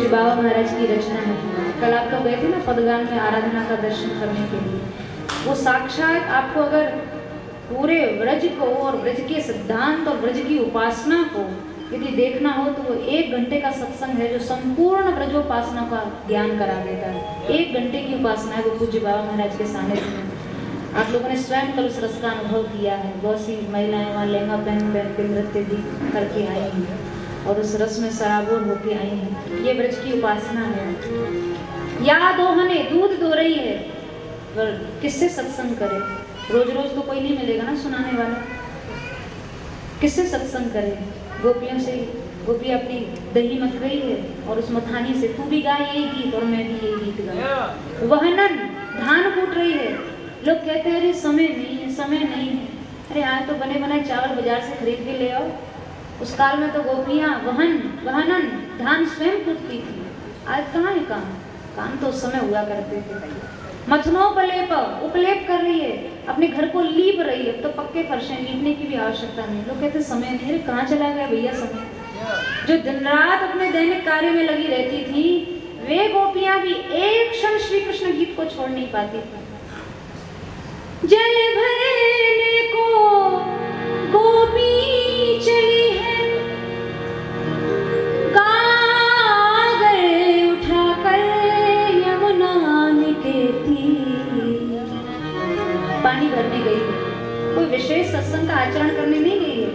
बाबा महाराज की रचना है। कल आप लोग गए थे ना पदगान में आराधना का दर्शन करने के लिए। वो साक्षात आपको अगर पूरे व्रज को और व्रज के सिद्धांत और व्रज की उपासना को यदि देखना हो तो वो 1 घंटे का सत्संग है जो संपूर्ण व्रजोपासना का ज्ञान करा देता है। 1 घंटे की उपासना है वो पूज्य बाबा महाराज के सानिध्य में। आप लोगों ने स्वयं कल उस रस का अनुभव किया है। बहुत सी महिलाएं वहाँ लहंगा पहन के नृत्य भी करके आई हैं और उस रस में सराबोर होके आई हैं। ये ब्रज की उपासना है। या दोहने दूध दो रही है, पर किससे सत्संग करे? रोज रोज तो कोई नहीं मिलेगा ना सुनाने वाला। किससे सत्संग करे? गोपियों से। गोपी अपनी दही मथ रही है और उस मथानी से तू भी गा यही गीत और मैं भी यही गीत गा। वहनन धान कूट रही है। लोग कहते हैं अरे समय नहीं है, समय नहीं है। अरे आज तो बने बनाए चावल बाजार से खरीद के ले आओ। उस काल में तो गोपियाँ वहनन धान स्वयं कूटती थी। आज कहाँ है काम? काम तो उस समय हुआ करते थे भैया। मथनोपलेप, उपलेप कर रही है, अपने घर को लीप रही है। अब तो पक्के फर्श हैं, लीपने की भी आवश्यकता नहीं। लोग कहते समय नहीं, अरे कहाँ चला गया भैया समय। जो दिन रात अपने दैनिक कार्य में लगी रहती थी, वे गोपियां भी एक क्षण श्री कृष्ण गीत को छोड़ नहीं पाती थी। जल भरने को गोपी चली है, गागर उठाकर यमुना निकेती। पानी भरने गई है, कोई विशेष सत्संग का आचरण करने नहीं गई है।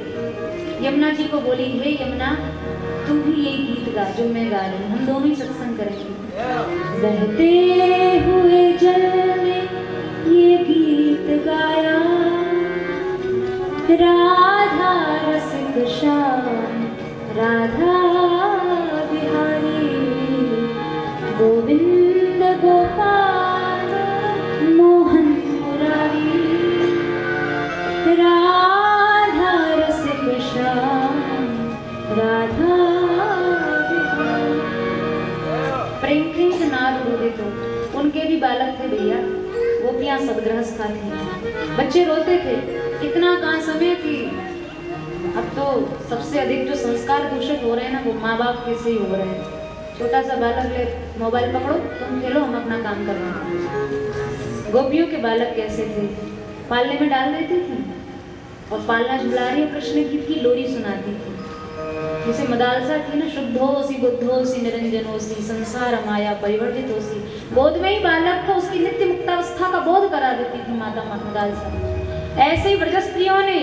यमुना जी को बोली, हे यमुना तू भी ये गीत गा जो मैं गा रही हूँ, हम दोनों ही सत्संग करेंगे। बहते हुए जल में ये गीत गाया, राधा रसिक श्याम राधा बिहारी, गोविंद गोपाल मोहन मुरारी, राधा रसिक श्याम राधा बिहारी। प्रेम से नाद उदित, उनके भी बालक थे भैया, गोपियां सब गृहस्था थी, बच्चे रोते थे। इतना कहाँ समय थी। अब तो सबसे अधिक जो संस्कार दूषित हो रहे हैं ना, वो माँ बाप के से ही हो रहे हैं। छोटा सा बालक ले मोबाइल पकड़ो, तुम खेलो, हम अपना काम कर रहे हैं। गोपियों के बालक कैसे थे, पालने में डाल देती थी और पालना झुला रही कृष्ण गीत की लोरी सुनाती थी। जैसे मदालसा थी ना, शुद्धोसी बुद्धोसी निरंजनोसी संसार माया परिवर्तितोसी, बोध में ही बालक को उसकी नित्य मुक्तावस्था का बोध करा देती थी माता मदालसा। ऐसे ही ब्रज स्त्रियों ने,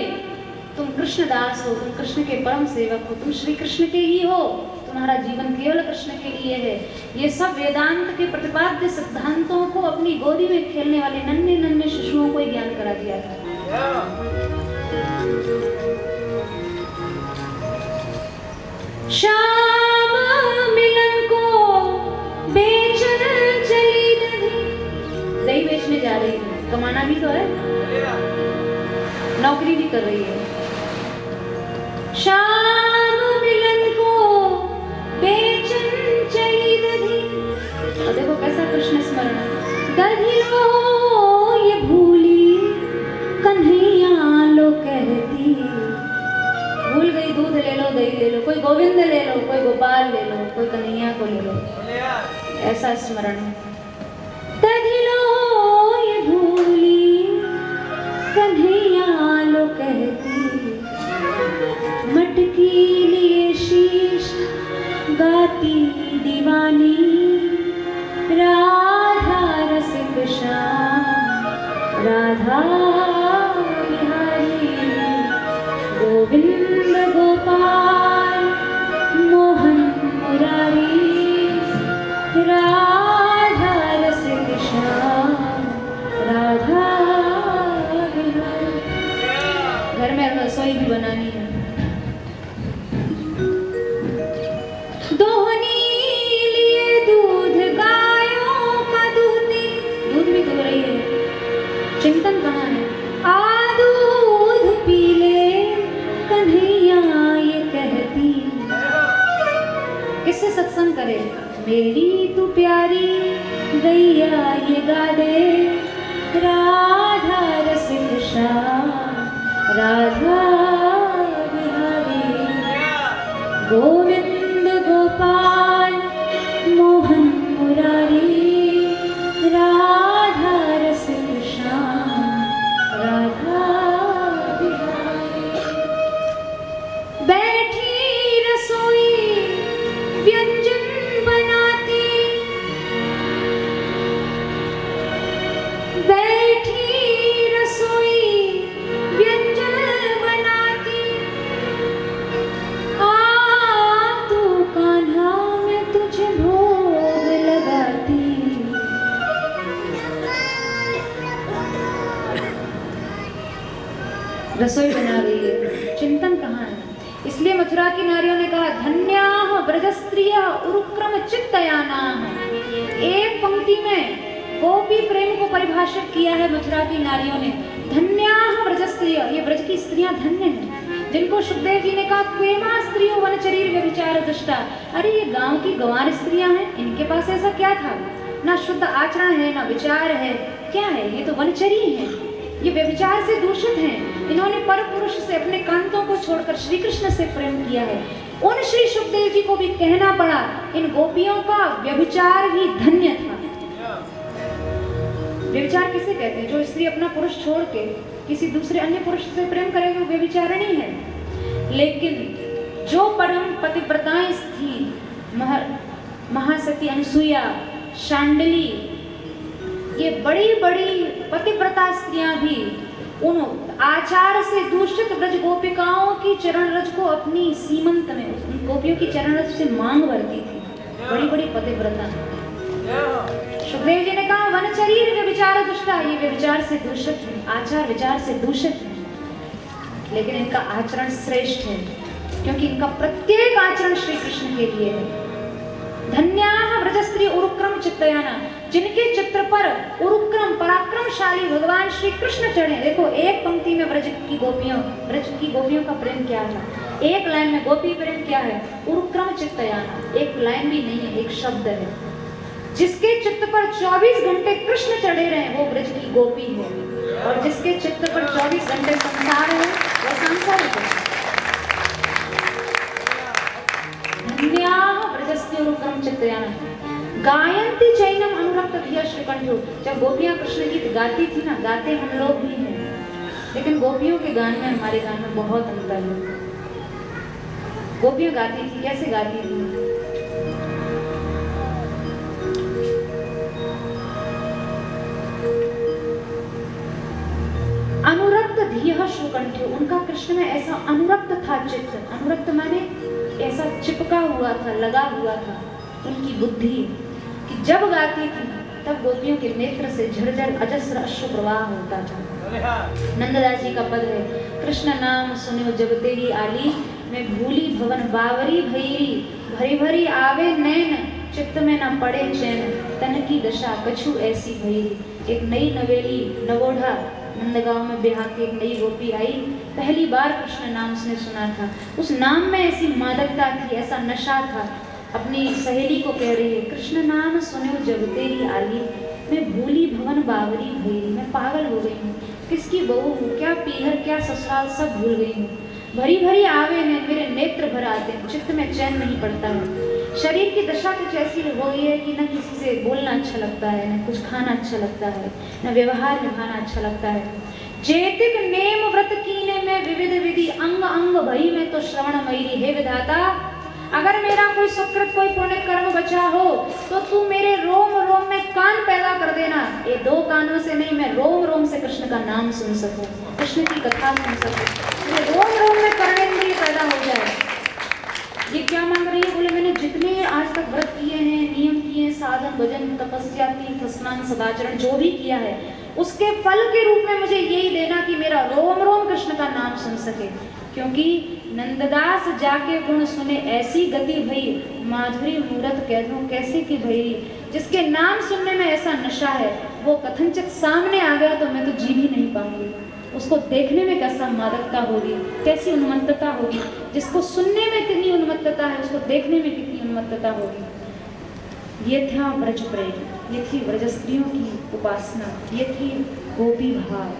तुम कृष्ण दास हो, तुम कृष्ण के परम सेवक हो, तुम श्री कृष्ण के ही हो, तुम्हारा जीवन केवल कृष्ण के लिए है। ये सब वेदांत के प्रतिपाद्य सिद्धांतों को अपनी गोदी में खेलने वाले नन्हे नन्हे शिशुओं को ही ज्ञान करा दिया था। श्याम मिलन को बेचन चली दही, दही बेचने जा रही है, कमाना भी तो है, नौकरी भी कर रही है। श्याम मिलन को बेचन चली दधी, और देखो कैसा कृष्ण स्मरण, दधी लो ये भूली कन्हैया लो कहती, भूल गई दूध ले लो दही ले लो, कोई गोविंद ले लो, कोई गोपाल ले लो, कोई कन्हैया को ले लो, ऐसा स्मरण। दधी लो ये भूली कन्हैया लो कहती, मटकी लिए शीश गाती दीवानी, राधा रसिक श्याम राधा बिहारी, गोविंद गोपाल मोहन मुरारी, राधा रसिक श्याम राधा बिहारी। घर में रसोई भी बनानी है। दोहनी लिए दूध गायों का दूहती, दूध भी दो रही है, चिंतन कहाँ है। आ दूध पी ले कन्हैया ये कहती, किससे सत्संग करे, मेरी तू प्यारी गैया ये गा दे, राधा रसिक श्याम राधा बिहारी, गोविंद गोपाल मोहन मुरारी, राधा रसिक श्याम राधा बिहारी। बैठी रसोई व्यंजन बनाती, बैठी रसोई व्यंजन बनाती, आ तू कान्हा मैं तुझे भोग लगाती। रसोई बना रही है, चिंतन कहाँ है। इसलिए मथुरा की नारियों ने कहा, धन्याः ब्रजस्त्रियः उरुक्रम चित्तयानाः। एक पंक्ति में गोपी प्रेम को परिभाषित किया है मथुरा की नारियों ने। धन्याः ब्रजस्त्रियः, ये ब्रज की स्त्रियां धन्य हैं, जिनको सुखदेव जी ने कहा क्वेमा स्त्रियो वनचरीर व्यभिचार दुष्टा। अरे ये गांव की गंवार स्त्रियां हैं, इनके पास ऐसा क्या था। ना शुद्ध आचरण है, ना विचार है। क्या है? ये तो वनचरी है, ये व्यभिचार से दूषित हैं। इन्होंने पर पुरुष से अपने कांतों को छोड़कर श्री कृष्ण से प्रेम किया है। उन श्री सुखदेव जी को भी कहना पड़ा, इन गोपियों का व्यभिचार ही धन्य था। व्यभिचार किसे कहते हैं? जो स्त्री अपना पुरुष छोड़ के किसी दूसरे अन्य पुरुष से प्रेम करेगी वो व्यभिचारिणी है। लेकिन जो परम पतिव्रताएं थी, महासती अनसुईया, शांडिली, ये बड़ी बड़ी पतिव्रता स्त्रियां भी उन आचार से दूषित ब्रज गोपिकाओं की चरण रज को अपनी सीमंत में, उन गोपियों की चरण रज से मांग भरती थी। बड़ी बड़ी पतिव्रता। सुखदेव जी ने कहा वनचरी व्यभिचार दुष्टा, ये व्यभिचार से दूषित है, आचार विचार से दूषित है। लेकिन इनका आचरण श्रेष्ठ है, क्योंकि इनका प्रत्येक आचरण श्री कृष्ण के लिए है। धन्याः व्रजस्त्री उरुक्रम चित्तयाना, जिनके चित्र पर उरुक्रम पराक्रमशाली भगवान श्री कृष्ण चढ़े। देखो एक पंक्ति में ब्रज की गोपियों का प्रेम क्या है, एक लाइन में गोपी प्रेम क्या है, उरुक्रम चित्तयाना। एक लाइन भी नहीं है, एक शब्द है। जिसके चित्त पर 24 घंटे कृष्ण चढ़े रहे वो ब्रज की गोपी है, और जिसके चित्त पर 24 घंटे संसार है वो सांसारिक है। धन्याः व्रजस्त्री उरुक्रम चित्तयाना गायन्ति चैनम अनुरक्त धिया श्रीकंठो। जब गोपियां कृष्ण गीत गाती थी ना, गाते हम लोग भी हैं, लेकिन गोपियों के गान में हमारे गान में बहुत अंतर है। गोपियां गाती थी, कैसे गाती थी? अनुरक्त धिया श्रीकंठो, उनका कृष्ण में ऐसा अनुरक्त था चित्त। अनुरक्त माने ऐसा चिपका हुआ था, लगा हुआ था उनकी बुद्धि, कि जब गाती थी तब गोपियों के नेत्र से झरझर अजस्र अश्रु प्रवाह होता था। नंददास जी का पद है, कृष्ण नाम सुनियो जब तेरी आली, मैं भूली भवन बावरी भैरी, भरी भरी आवे नैन, चित्त में न पड़े चैन, तन की दशा कछु ऐसी भैरी। एक नई नवेली नवोढ़ा नंदगांव में ब्याह के एक नई गोपी आई, पहली बार कृष्ण नाम उसने सुना था। उस नाम में ऐसी मादकता थी, ऐसा नशा था। अपनी सहेली को कह रही है, कृष्ण नाम सुनो जब तेरी आली, मैं भूली भवन बावरी भैरी, मैं पागल हो गई हूँ, किसकी बहू हूँ, क्या पीहर क्या ससुराल सब भूल गई हूँ। भरी भरी आवे में मेरे नेत्र भर आते हैं, चित्त में चैन नहीं पड़ता है। शरीर की दशा कुछ ऐसी हो गई है कि न किसी से बोलना अच्छा लगता है, न कुछ खाना अच्छा लगता है, न व्यवहार निभाना अच्छा लगता है। जेतिक नेम व्रत कीने में विविध विधि, अंग अंग भई में तो श्रवण मयरी। हे विधाता, अगर मेरा कोई सुकृत कोई पुण्य कर्म बचा हो तो तू मेरे रोम रोम में कान पैदा कर देना। ये दो कानों से नहीं, मैं रोम रोम से कृष्ण का नाम सुन सकूं, कृष्ण की कथा सुन सकूं, मेरे रोम रोम में कर्मेंद्रिय पैदा हो जाए। ये क्या मांग रही है? बोले मैंने जितने आज तक व्रत किए हैं, नियम किए, साधन भजन तपस्या तीर्थ स्नान सदाचरण जो भी किया है, उसके फल के रूप में मुझे यही देना कि मेरा रोम रोम कृष्ण का नाम सुन सके। क्योंकि नंददास जाके गुण सुने ऐसी गति भई, माधुरी मूरत कह दूं कैसे की भई। जिसके नाम सुनने में ऐसा नशा है, वो कथनचित सामने आ गया तो मैं तो जी भी नहीं पाऊंगी। उसको देखने में कैसा मादकता होगी, कैसी उन्मत्तता होगी। जिसको सुनने में कितनी उन्मत्तता है, उसको देखने में कितनी उन्मत्तता होगी। ये था ब्रज प्रेम, ये थी ब्रज स्त्रियों की उपासना, ये थी गोपी भाव,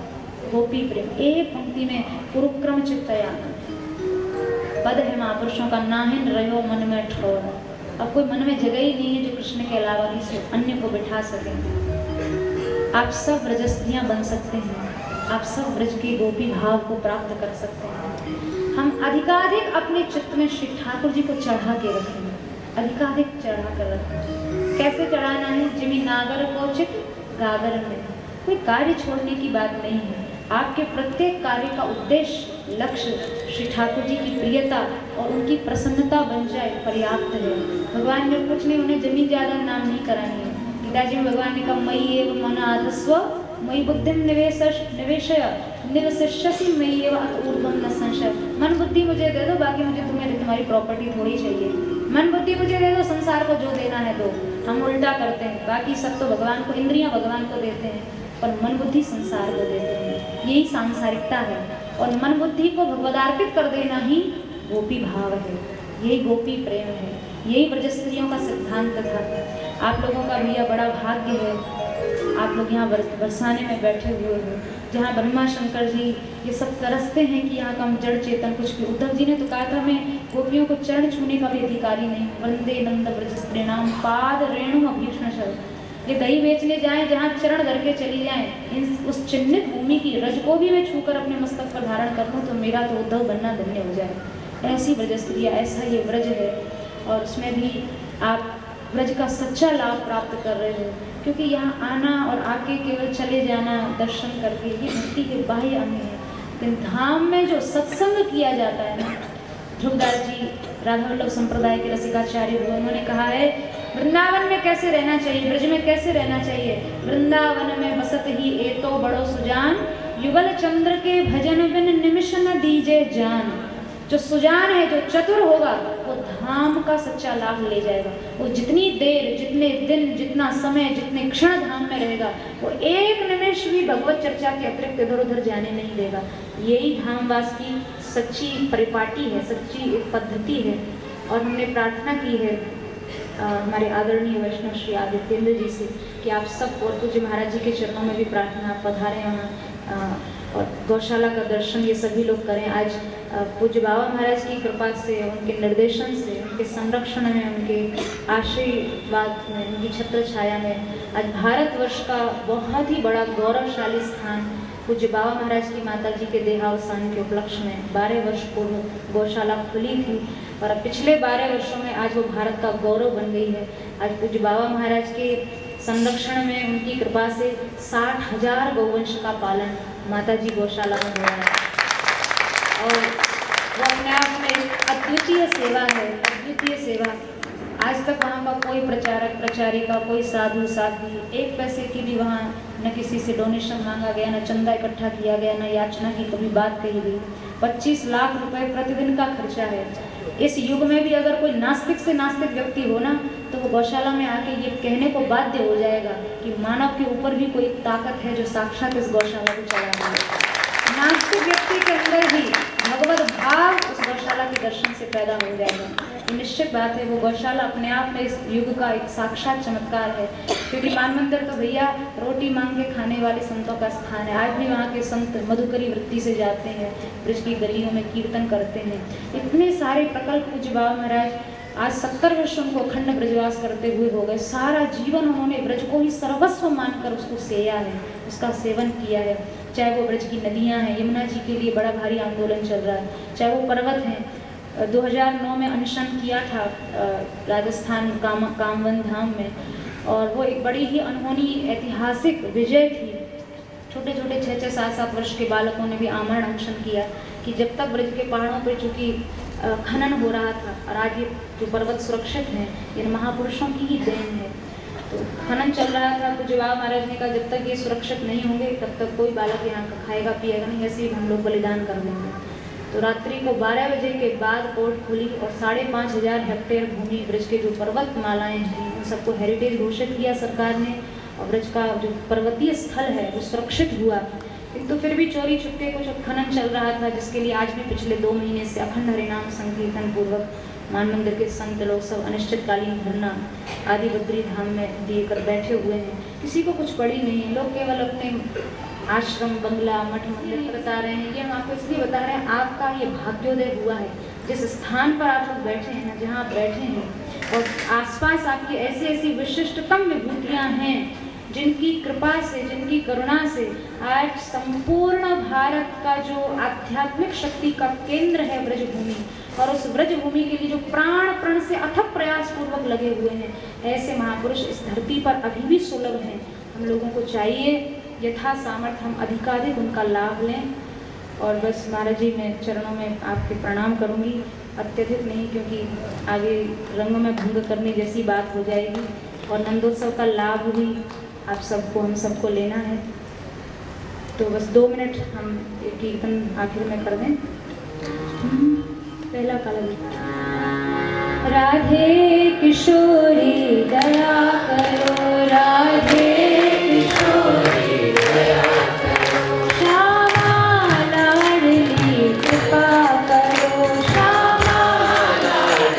गोपी प्रेम। एक पंक्ति में कुरुक्रम चित्तयाना पद है महापुरुषों का, नाहिन रहो मन में ठोर। अब कोई मन में जगह ही नहीं है जो कृष्ण के अलावा किसी अन्य को बिठा सके। आप सब ब्रजस्त्रियां बन सकते हैं, आप सब ब्रज के गोपी भाव को प्राप्त कर सकते हैं। हम अधिकाधिक अपने चित्त में श्री ठाकुर जी को चढ़ा के रखेंगे, अधिकाधिक चढ़ा कर रखेंगे। कैसे चढ़ाना है? जिमी नागर को चित गागर में। कोई कार्य छोड़ने की बात नहीं है। आपके प्रत्येक कार्य का उद्देश्य, लक्ष्य श्री ठाकुर जी की प्रियता और उनकी प्रसन्नता बन जाए, पर्याप्त है। भगवान ने कुछ नहीं, उन्हें जमीन ज्यादा नाम नहीं करानी है। गीता जी में भगवान ने कहा मयि एव मन आधस्व मयि बुद्धिं निवेशय निवसिष्यसि मयि एव ऊर्ध्वं न संशय। मन बुद्धि मुझे दे दो, बाकी मुझे तुम्हारी प्रॉपर्टी थोड़ी चाहिए। मन बुद्धि मुझे दे दो, संसार को जो देना है दो। हम उल्टा करते हैं, बाकी सब तो भगवान को, इंद्रियां भगवान को देते हैं, पर मन बुद्धि संसार को देते हैं। यही सांसारिकता है, और मन बुद्धि को भगवदार्पित कर देना ही गोपी भाव है। यही गोपी प्रेम है, यही ब्रज स्त्रियों का सिद्धांत था। आप लोगों का भैया बड़ा भाग्य है, आप लोग यहाँ बरसाने में बैठे हुए हो, जहाँ ब्रह्मा शंकर जी ये सब तरसते हैं कि यहाँ का हम जड़ चेतन कुछ भी। उद्धव जी ने तो कहा था मैं गोपियों को चरण छूने का भी अधिकारी नहीं। वंदे नंद ब्रज स्त्रीणाम पाद रेणु अभीष्ण शर। ये दही बेचने जाएं जहाँ चरण धर के चली जाएं, उस चिन्हित भूमि की रज को भी मैं छूकर अपने मस्तक पर धारण कर लूँ तो मेरा तो उद्धव बनना धन्य हो जाए। ऐसी ब्रज स्त्रियाँ, ऐसा ये ब्रज है, और उसमें भी आप ब्रज का सच्चा लाभ प्राप्त कर रहे हो, क्योंकि यहाँ आना और आके केवल चले जाना दर्शन करके ये भक्ति के बाह्य अंग है। लेकिन धाम में जो सत्संग किया जाता है ना, ध्रुवदास जी राधा वल्लभ संप्रदाय के रसिकाचार्य हुए, उन्होंने कहा है वृंदावन में कैसे रहना चाहिए, ब्रज में कैसे रहना चाहिए। वृंदावन में बसत ही एतो बड़ो सुजान, युगल चंद्र के भजन बिन निमिष न दीजे जान। जो सुजान है, जो चतुर होगा, वो धाम का सच्चा लाभ ले जाएगा। वो जितनी देर, जितने दिन, जितना समय, जितने क्षण धाम में रहेगा, वो एक निमिष भी भगवत चर्चा के अतिरिक्त इधर उधर जाने नहीं देगा। यही धामवास की सच्ची परिपाटी है, सच्ची एक पद्धति है। और हमने प्रार्थना की है हमारे आदरणीय वैष्णव श्री आदित्येंद्र जी से कि आप सब, और पूज्य महाराज जी के चरणों में भी प्रार्थना, आप पधारें वहाँ और गौशाला का दर्शन ये सभी लोग करें। आज पूज्य बाबा महाराज की कृपा से, उनके निर्देशन से, उनके संरक्षण में, उनके आशीर्वाद में, उनकी छत्र छाया में आज भारतवर्ष का बहुत ही बड़ा गौरवशाली स्थान पूज्य बाबा महाराज की माता जी के देहावसान के उपलक्ष्य में 12 वर्ष पूर्व गौशाला खुली थी, और अब पिछले 12 वर्षों में आज वो भारत का गौरव बन गई है। आज पूज्य बाबा महाराज के संरक्षण में, उनकी कृपा से 60,000 गौवंश का पालन माता जी गौशाला में हो रहा है, और वो अपने आप में एक अद्वितीय सेवा है, अद्वितीय सेवा। आज तक वहाँ का कोई प्रचारक, प्रचारिका, कोई साधु, साध्वी एक पैसे की भी वहाँ न किसी से डोनेशन मांगा गया, न चंदा इकट्ठा किया गया, न याचना की कभी बात कही गई। 25 लाख रुपए प्रतिदिन का खर्चा है। इस युग में भी अगर कोई नास्तिक से नास्तिक व्यक्ति हो ना, तो वो गौशाला में आके ये कहने को बाध्य हो जाएगा कि मानव के ऊपर भी कोई ताकत है जो साक्षात इस गौशाला को चला रही है। नास्तिक व्यक्ति के अंदर भी भगवत भाव उस गौशाला के दर्शन से पैदा हो जाएगा। ये निश्चित बात है, वो गौशाला अपने आप में इस युग का एक साक्षात चमत्कार है, क्योंकि मान मंदिर तो भैया रोटी मांग के खाने वाले संतों का स्थान है। आज भी वहाँ के संत मधुकरी वृत्ति से जाते हैं, ब्रज की गलियों में कीर्तन करते हैं। इतने सारे प्रकल्प पूज्य बाबा महाराज आज 70 वर्ष उनको अखंड ब्रजवास करते हुए हो गए। सारा जीवन उन्होंने ब्रज को ही सर्वस्व मानकर उसको सेया है, उसका सेवन किया है। चाहे वो ब्रज की नदियाँ हैं, यमुना जी के लिए बड़ा भारी आंदोलन चल रहा है, चाहे वो पर्वत हैं। 2009 में अनशन किया था राजस्थान कामवन धाम में, और वो एक बड़ी ही अनहोनी ऐतिहासिक विजय थी। छोटे छोटे 6-6, 7-7 वर्ष के बालकों ने भी आमरण अनशन किया कि जब तक ब्रज के पहाड़ों पर चूँकि खनन हो रहा था, और आज ये जो पर्वत सुरक्षित हैं, इन महापुरुषों की ही देन है। तो खनन चल रहा था, पूज्य बाबा महाराज ने कहा जब तक ये सुरक्षित नहीं होंगे तब तक कोई बालक यहाँ का खाएगा पिएगा नहीं, ऐसे ही हम लोग बलिदान कर देंगे। तो रात्रि को 12 बजे के बाद कोर्ट खुली और 5,500 हेक्टेयर भूमि ब्रज के जो पर्वत मालाएँ हैं उन सबको हेरिटेज घोषित किया सरकार ने, और ब्रज का जो पर्वतीय स्थल है वो सुरक्षित हुआ। किंतु फिर भी चोरी छुपके कुछ उत्खनन चल रहा था, जिसके लिए आज भी पिछले 2 महीने से अखंड हरिनाम संकीर्तन पूर्वक मान मंदिर के संत लोग सब अनिश्चितकालीन धरना आदि बद्री धाम में दिए कर बैठे हुए हैं। किसी को कुछ पड़ी नहीं है, लोग केवल अपने आश्रम, बंगला, मठ मंदिर बता रहे हैं। ये हम आपको इसलिए बता रहे हैं, आपका ये भाग्योदय हुआ है जिस स्थान पर आप लोग बैठे हैं ना, जहाँ आप बैठे हैं, और आसपास आपकी ऐसी ऐसी विशिष्टतम विभूतियाँ हैं जिनकी कृपा से, जिनकी करुणा से आज संपूर्ण भारत का जो आध्यात्मिक शक्ति का केंद्र है ब्रजभूमि, और उस ब्रजभूमि के लिए जो प्राण प्रण से अथक प्रयास पूर्वक लगे हुए हैं, ऐसे महापुरुष इस धरती पर अभी भी सुलभ हैं। हम लोगों को चाहिए यथा सामर्थ्य हम अधिकाधिक उनका लाभ लें। और बस महाराज जी मैं चरणों में आपके प्रणाम करूंगी, अत्यधिक नहीं, क्योंकि आगे रंग में भंग करने जैसी बात हो जाएगी, और नंदोत्सव का लाभ भी आप सबको, हम सबको लेना है। तो बस 2 मिनट हम कीर्तन आखिर में कर दें। पहला काला राधे किशोरी दया करो, राधे किशोरी दया करो, श्यामा लाडली कृपा करो, श्यामा लाडली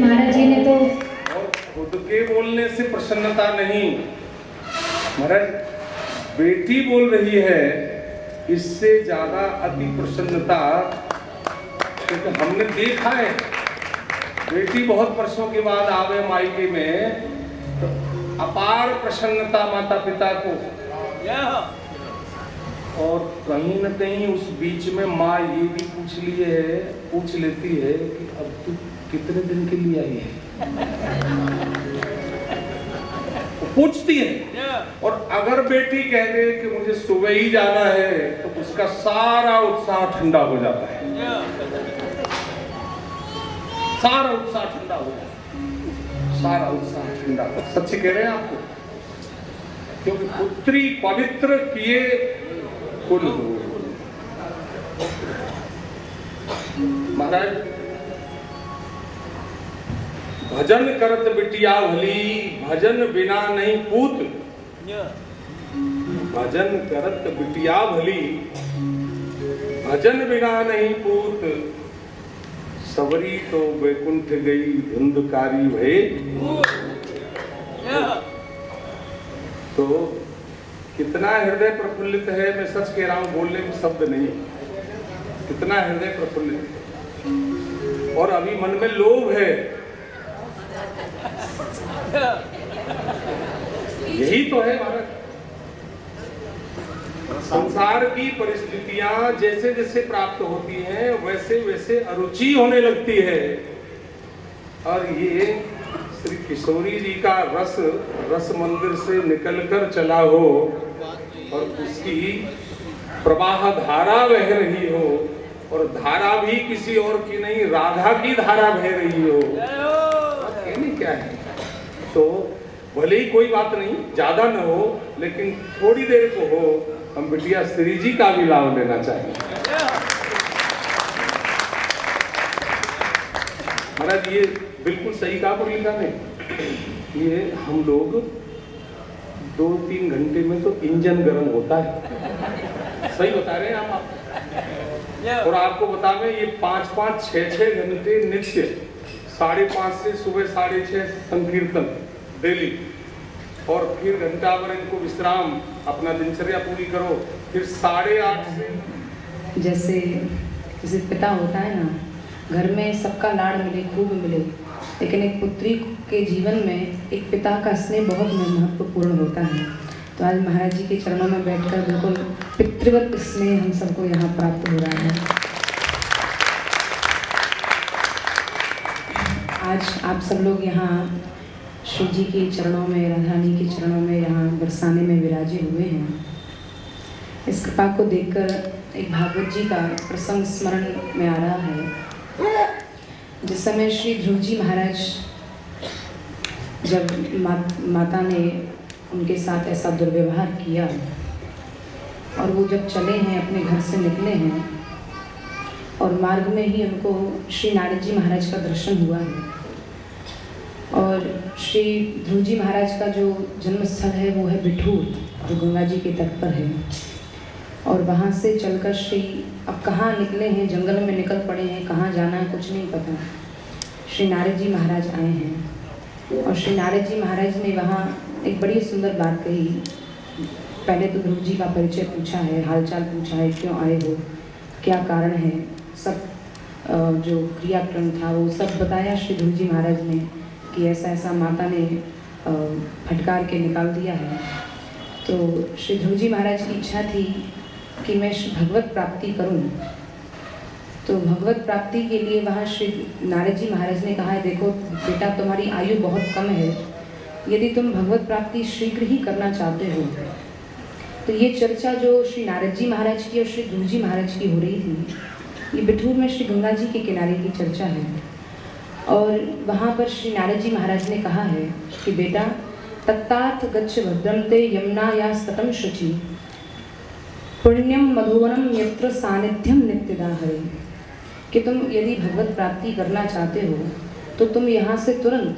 महाराज जी ने तो और खुद के बोलने से प्रसन्नता नहीं, महाराज बेटी बोल रही है, इससे ज्यादा अति प्रसन्नता, क्योंकि हमने देखा है बेटी बहुत वर्षों के बाद आवे मायके में तो अपार प्रसन्नता माता पिता को, और कहीं न कहीं उस बीच में माँ ये भी पूछ लेती है कि अब तू कितने दिन के लिए आई है, पूछती है। और अगर बेटी कह दे कि मुझे सुबह ही जाना है तो उसका सारा उत्साह ठंडा हो जाता है, सारा उत्साह ठंडा हो जाता है, सारा उत्साह ठंडा। सच्चे कह रहे हैं आपको, क्योंकि पुत्री पवित्र किए कुल हो। महाराज भजन करत बिटिया भली, भजन बिना नहीं पूत, भजन करत बिटिया भली, भजन बिना नहीं पूत, सबरी तो वैकुंठ गई धुंधकारी भय। तो कितना हृदय प्रफुल्लित है, मैं सच कह रहा हूं, बोलने में शब्द नहीं, कितना हृदय प्रफुल्लित है। और अभी मन में लोभ है, यही तो है महाराज। संसार की परिस्थितियां जैसे जैसे प्राप्त होती हैं वैसे वैसे अरुचि होने लगती है, और ये श्री किशोरी जी का रस मंदिर से निकलकर चला हो और उसकी प्रवाह धारा बह रही हो, और धारा भी किसी और की नहीं, राधा की धारा बह रही हो, कहने क्या है। तो भले ही कोई बात नहीं, ज्यादा न हो, लेकिन थोड़ी देर को हो, हम बिटिया श्री जी का भी लाभ लेना चाहिए। महाराज ये बिल्कुल सही कहा मुरलीका ने, ये हम लोग 2-3 घंटे में तो इंजन गर्म होता है, सही बता रहे हैं आप। और आपको बता दें ये 5-5, 6-6 घंटे नित्य 5:30 से सुबह 6:30 संकीर्तन डेली, और फिर घंटा भर इनको विश्राम, अपना दिनचर्या पूरी करो, फिर 8:30 से जैसे पिता होता है ना, घर में सबका लाड़ मिले, खूब मिले, लेकिन एक पुत्री के जीवन में एक पिता का स्नेह बहुत महत्वपूर्ण होता है। तो आज महाराज जी के चरणों में बैठकर बिल्कुल पितृवत स्नेह हम सबको यहाँ प्राप्त हो रहा है। आज आप सब लोग यहाँ शिव जी के चरणों में, राधारानी के चरणों में यहाँ बरसाने में विराजे हुए हैं। इस कृपा को देखकर एक भागवत जी का प्रसंग स्मरण में आ रहा है। जिस समय श्री ध्रुव जी महाराज, जब माता ने उनके साथ ऐसा दुर्व्यवहार किया और वो जब चले हैं, अपने घर से निकले हैं, और मार्ग में ही उनको श्री नारद जी महाराज का दर्शन हुआ है। और श्री ध्रुव जी महाराज का जो जन्म स्थल है वो है बिठूर, जो गंगा जी के तट पर है। और वहाँ से चलकर श्री अब कहाँ निकले हैं, जंगल में निकल पड़े हैं, कहाँ जाना है कुछ नहीं पता। श्री नारद जी महाराज आए हैं, और श्री नारद जी महाराज ने वहाँ एक बड़ी सुंदर बात कही। पहले तो ध्रुव जी का परिचय पूछा है, हालचाल पूछा है, क्यों आए हो, क्या कारण है, सब जो क्रियाक्रम था वो सब बताया श्री ध्रुव जी महाराज ने कि ऐसा ऐसा माता ने फटकार के निकाल दिया है। तो श्री ध्रुव जी महाराज की इच्छा थी कि मैं भगवत प्राप्ति करूं। तो भगवत प्राप्ति के लिए वहाँ श्री नारद जी महाराज ने कहा है, देखो बेटा तुम्हारी आयु बहुत कम है, यदि तुम भगवत प्राप्ति शीघ्र ही करना चाहते हो। तो ये चर्चा जो श्री नारद जी महाराज की और श्री ध्रुव जी महाराज की हो रही थी, ये बिठूर में श्री गंगा जी के किनारे की चर्चा है। और वहाँ पर श्री नारद जी महाराज ने कहा है कि बेटा तत्ताथ गच्छ भद्रंते यमुना या स्तटम शुचि पुण्यम मधुवनम यत्र सानिध्यम नित्यदा हरे, कि तुम यदि भगवत प्राप्ति करना चाहते हो तो तुम यहाँ से तुरंत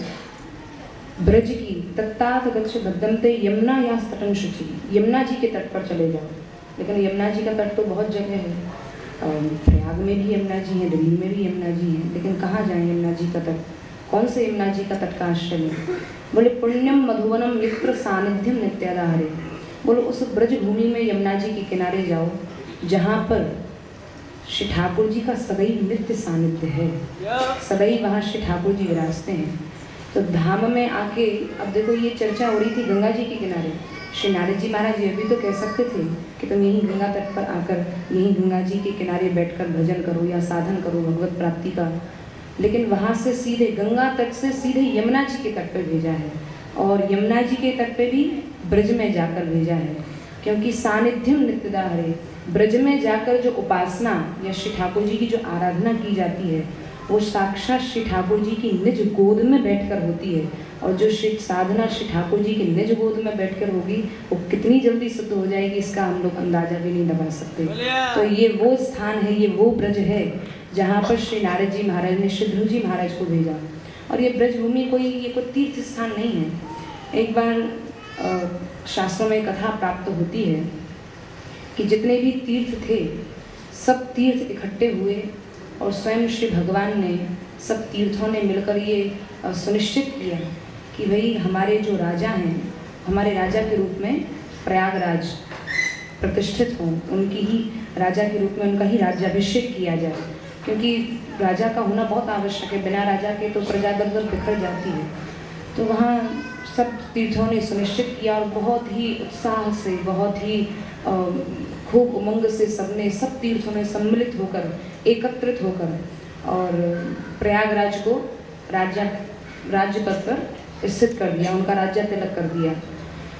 ब्रज की तत्ताथ गच्छ भद्रंते यमुना या स्तटम शुचि, यमुना जी के तट पर चले जाओ। लेकिन यमुना जी का तट तो बहुत जगह है, प्रयाग में भी यमुना जी हैं, दिल्ली में भी यमुना जी हैं, लेकिन कहाँ जाएं यमुना जी का तट। कौन से यमुना जी का तट का आश्रय है? बोले पुण्यम मधुवनम मित्र सानिध्यम नित्याधारे। बोलो उस ब्रज भूमि में यमुना जी के किनारे जाओ जहाँ पर श्री ठाकुर जी का सदैव नित्य सानिध्य है, सदैव वहाँ श्री ठाकुर जी विराजते हैं। तो धाम में आके, अब देखो ये चर्चा हो रही थी गंगा जी के किनारे, श्री नारद जी महाराज ये भी तो कह सकते थे कि तुम यहीं गंगा तट पर आकर यहीं गंगा जी के किनारे बैठकर भजन करो या साधन करो भगवत प्राप्ति का, लेकिन वहाँ से सीधे गंगा तट से सीधे यमुना जी के तट पर भेजा है और यमुना जी के तट पे भी ब्रज में जाकर भेजा है, क्योंकि सानिध्यम नित्यदा हरे, ब्रज में जाकर जो उपासना या श्री ठाकुर जी की जो आराधना की जाती है वो साक्षात श्री ठाकुर जी की निज गोद में बैठकर होती है, और जो श्री साधना श्री ठाकुर जी की निज गोद में बैठकर होगी वो कितनी जल्दी सिद्ध हो जाएगी इसका हम लोग अंदाजा भी नहीं लगा सकते। तो ये वो स्थान है, ये वो ब्रज है जहाँ पर श्री नारद जी महाराज ने श्री ध्रुव जी महाराज को भेजा। और ये ब्रज भूमि ये कोई तीर्थ स्थान नहीं है। एक बार शास्त्रों में कथा प्राप्त होती है कि जितने भी तीर्थ थे सब तीर्थ इकट्ठे हुए और स्वयं श्री भगवान ने सब तीर्थों ने मिलकर ये सुनिश्चित किया कि भाई हमारे जो राजा हैं, हमारे राजा के रूप में प्रयागराज प्रतिष्ठित हों, उनकी ही राजा के रूप में उनका ही राज्याभिषेक किया जाए, क्योंकि राजा का होना बहुत आवश्यक है, बिना राजा के तो प्रजा दर बिखर जाती है। तो वहाँ सब तीर्थों ने सुनिश्चित किया और बहुत ही उत्साह से, बहुत ही खूब उमंग से सब तीर्थों ने सम्मिलित होकर, एकत्रित होकर और प्रयागराज को राज्य पद पर स्थित कर दिया, उनका राज्य तिलक कर दिया।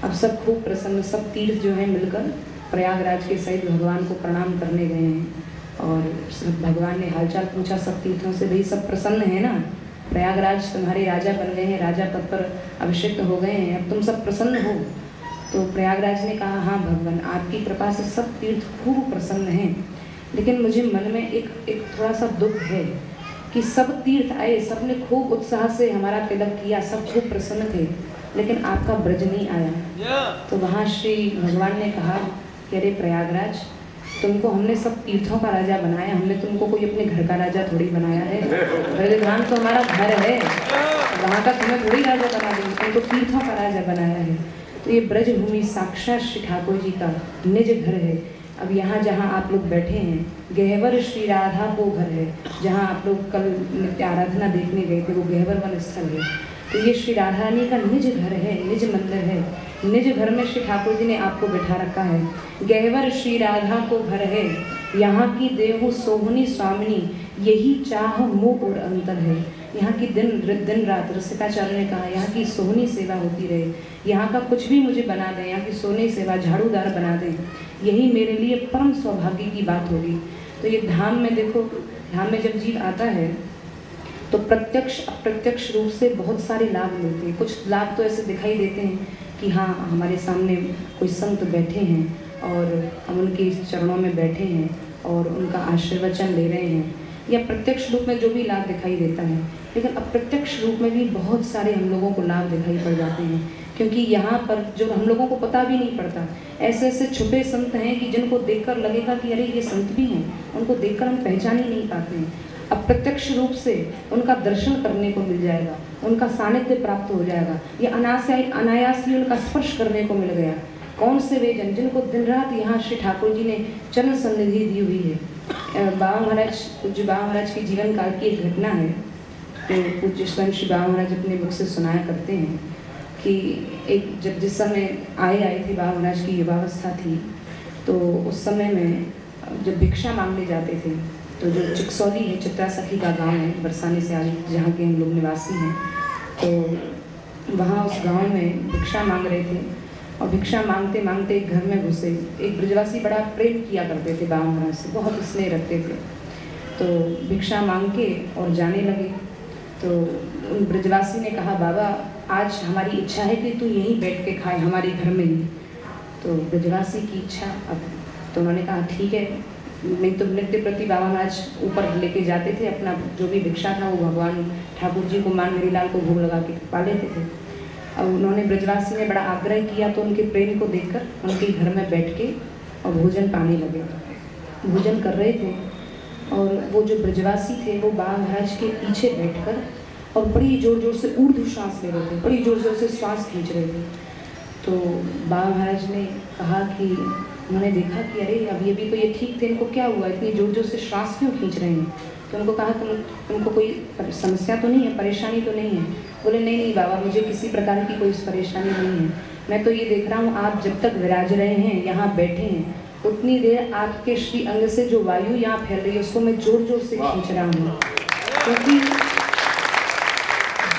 अब सब खूब प्रसन्न, सब तीर्थ जो है मिलकर प्रयागराज के सहित भगवान को प्रणाम करने गए हैं और सब भगवान ने हालचाल पूछा सब तीर्थों से, भाई सब प्रसन्न है ना, प्रयागराज तुम्हारे राजा बन गए हैं, राजा पद पर अभिषिक्त हो गए हैं, अब तुम सब प्रसन्न हो। तो प्रयागराज ने कहा हाँ भगवान, आपकी कृपा से सब तीर्थ खूब प्रसन्न हैं, लेकिन मुझे मन में एक थोड़ा सा दुख है कि सब तीर्थ आए, सब ने खूब उत्साह से हमारा तिलक किया, सब खूब प्रसन्न थे, लेकिन आपका ब्रज नहीं आया। तो वहाँ श्री भगवान ने कहा कि अरे प्रयागराज, तुमको हमने सब तीर्थों का राजा बनाया, हमने तुमको कोई अपने घर का राजा थोड़ी बनाया है, ब्रजधाम तो हमारा घर है, वहाँ का तुम्हें थोड़ी राजा बना देंगे, तुमको तीर्थों का राजा बनाया है। तो ये ब्रज भूमि साक्षात श्री ठाकुर जी का निज घर है। अब यहाँ जहाँ आप लोग बैठे हैं, गहवर श्री राधा को घर है, जहाँ आप लोग कल नित्य आराधना देखने गए थे, वो गहवर वन स्थल है। तो ये श्री राधा रानी का निज घर है, निज मंदिर है, निज घर में श्री ठाकुर जी ने आपको बैठा रखा है। गहवर श्री राधा को घर है, यहाँ की देहु सोहनी स्वामिनी, यही चाह मोह और अंतर है। यहाँ की दिन रात रसिकाचार्य ने कहा यहाँ की सोहनी सेवा होती रहे, यहाँ का कुछ भी मुझे बना दें, यहाँ की सोहनी सेवा झाड़ूदार बना दें, यही मेरे लिए परम सौभाग्य की बात होगी। तो ये धाम में देखो, धाम में जब जीव आता है तो प्रत्यक्ष अप्रत्यक्ष रूप से बहुत सारे लाभ मिलते हैं। कुछ लाभ तो ऐसे दिखाई देते हैं कि हाँ हमारे सामने कोई संत बैठे हैं और हम उनके चरणों में बैठे हैं और उनका आशीर्वचन ले रहे हैं, या प्रत्यक्ष रूप में जो भी लाभ दिखाई देता है। लेकिन अप्रत्यक्ष रूप में भी बहुत सारे हम लोगों को लाभ दिखाई पड़ जाते हैं, क्योंकि यहाँ पर जो हम लोगों को पता भी नहीं पड़ता, ऐसे ऐसे छुपे संत हैं कि जिनको देखकर लगेगा कि अरे ये संत भी हैं, उनको देखकर हम पहचान ही नहीं पाते हैं। अप्रत्यक्ष रूप से उनका दर्शन करने को मिल जाएगा, उनका सानिध्य प्राप्त हो जाएगा, ये अनायास ही उनका स्पर्श करने को मिल गया। कौन से वे जन जिनको दिन रात यहाँ श्री ठाकुर जी ने चरण सन्निधि दी हुई है। बाबा महाराज, पूज्य बाबा महाराज के जीवन काल की एक घटना है, तो पूज्य स्वयं श्री बाबा महाराज अपने मुख से सुनाया करते हैं कि एक जब जिस समय आए थे बाबा महाराज की युवावस्था थी, तो उस समय में जब भिक्षा मांगने जाते थे, तो जो चिकसौली है, चित्रा सखी का गांव है, बरसाने से आगे जहाँ के हम लोग निवासी हैं, तो वहाँ उस गांव में भिक्षा मांग रहे थे और भिक्षा मांगते मांगते एक घर में घुसे। एक ब्रजवासी बड़ा प्रेम किया करते थे बाबा महाराज से, बहुत स्नेह रखते थे। तो भिक्षा मांग के और जाने लगे, तो उन ब्रजवासी ने कहा बाबा आज हमारी इच्छा है कि तू यहीं बैठ के खाए हमारे घर में ही। तो ब्रजवासी की इच्छा, अब तो उन्होंने कहा ठीक है। नहीं तो नित्य प्रति बाबा महाराज ऊपर लेके जाते थे, अपना जो भी भिक्षा था वो भगवान ठाकुर जी को, मान मेरीलाल को भोग लगा के पा लेते थे। अब उन्होंने ब्रजवासी ने बड़ा आग्रह किया, तो उनके प्रेम को देखकर उनके घर में बैठ के और भोजन पाने लगे। भोजन कर रहे थे और वो जो ब्रजवासी थे वो बाबा महाराज के पीछे बैठकर और बड़ी जोर जोर से ऊर्ध्व श्वास ले रहे थे, बड़ी जोर जोर से श्वास खींच रहे थे। तो बाबा महाराज ने कहा कि उन्होंने देखा कि अरे अभी अभी तो ये ठीक थे, इनको क्या हुआ, इतनी जोर जोर से श्वास क्यों खींच रहे हैं। तो उनको कहा तुमको कोई समस्या तो नहीं है, परेशानी तो नहीं है। बोले नहीं नहीं बाबा, मुझे किसी प्रकार की कोई परेशानी नहीं है। मैं तो ये देख रहा हूँ आप जब तक विराज रहे हैं, यहाँ बैठे हैं, उतनी देर आपके श्री अंग से जो वायु यहाँ फैल रही है उसको मैं जोर जोर से खींच रहा हूँ। क्योंकि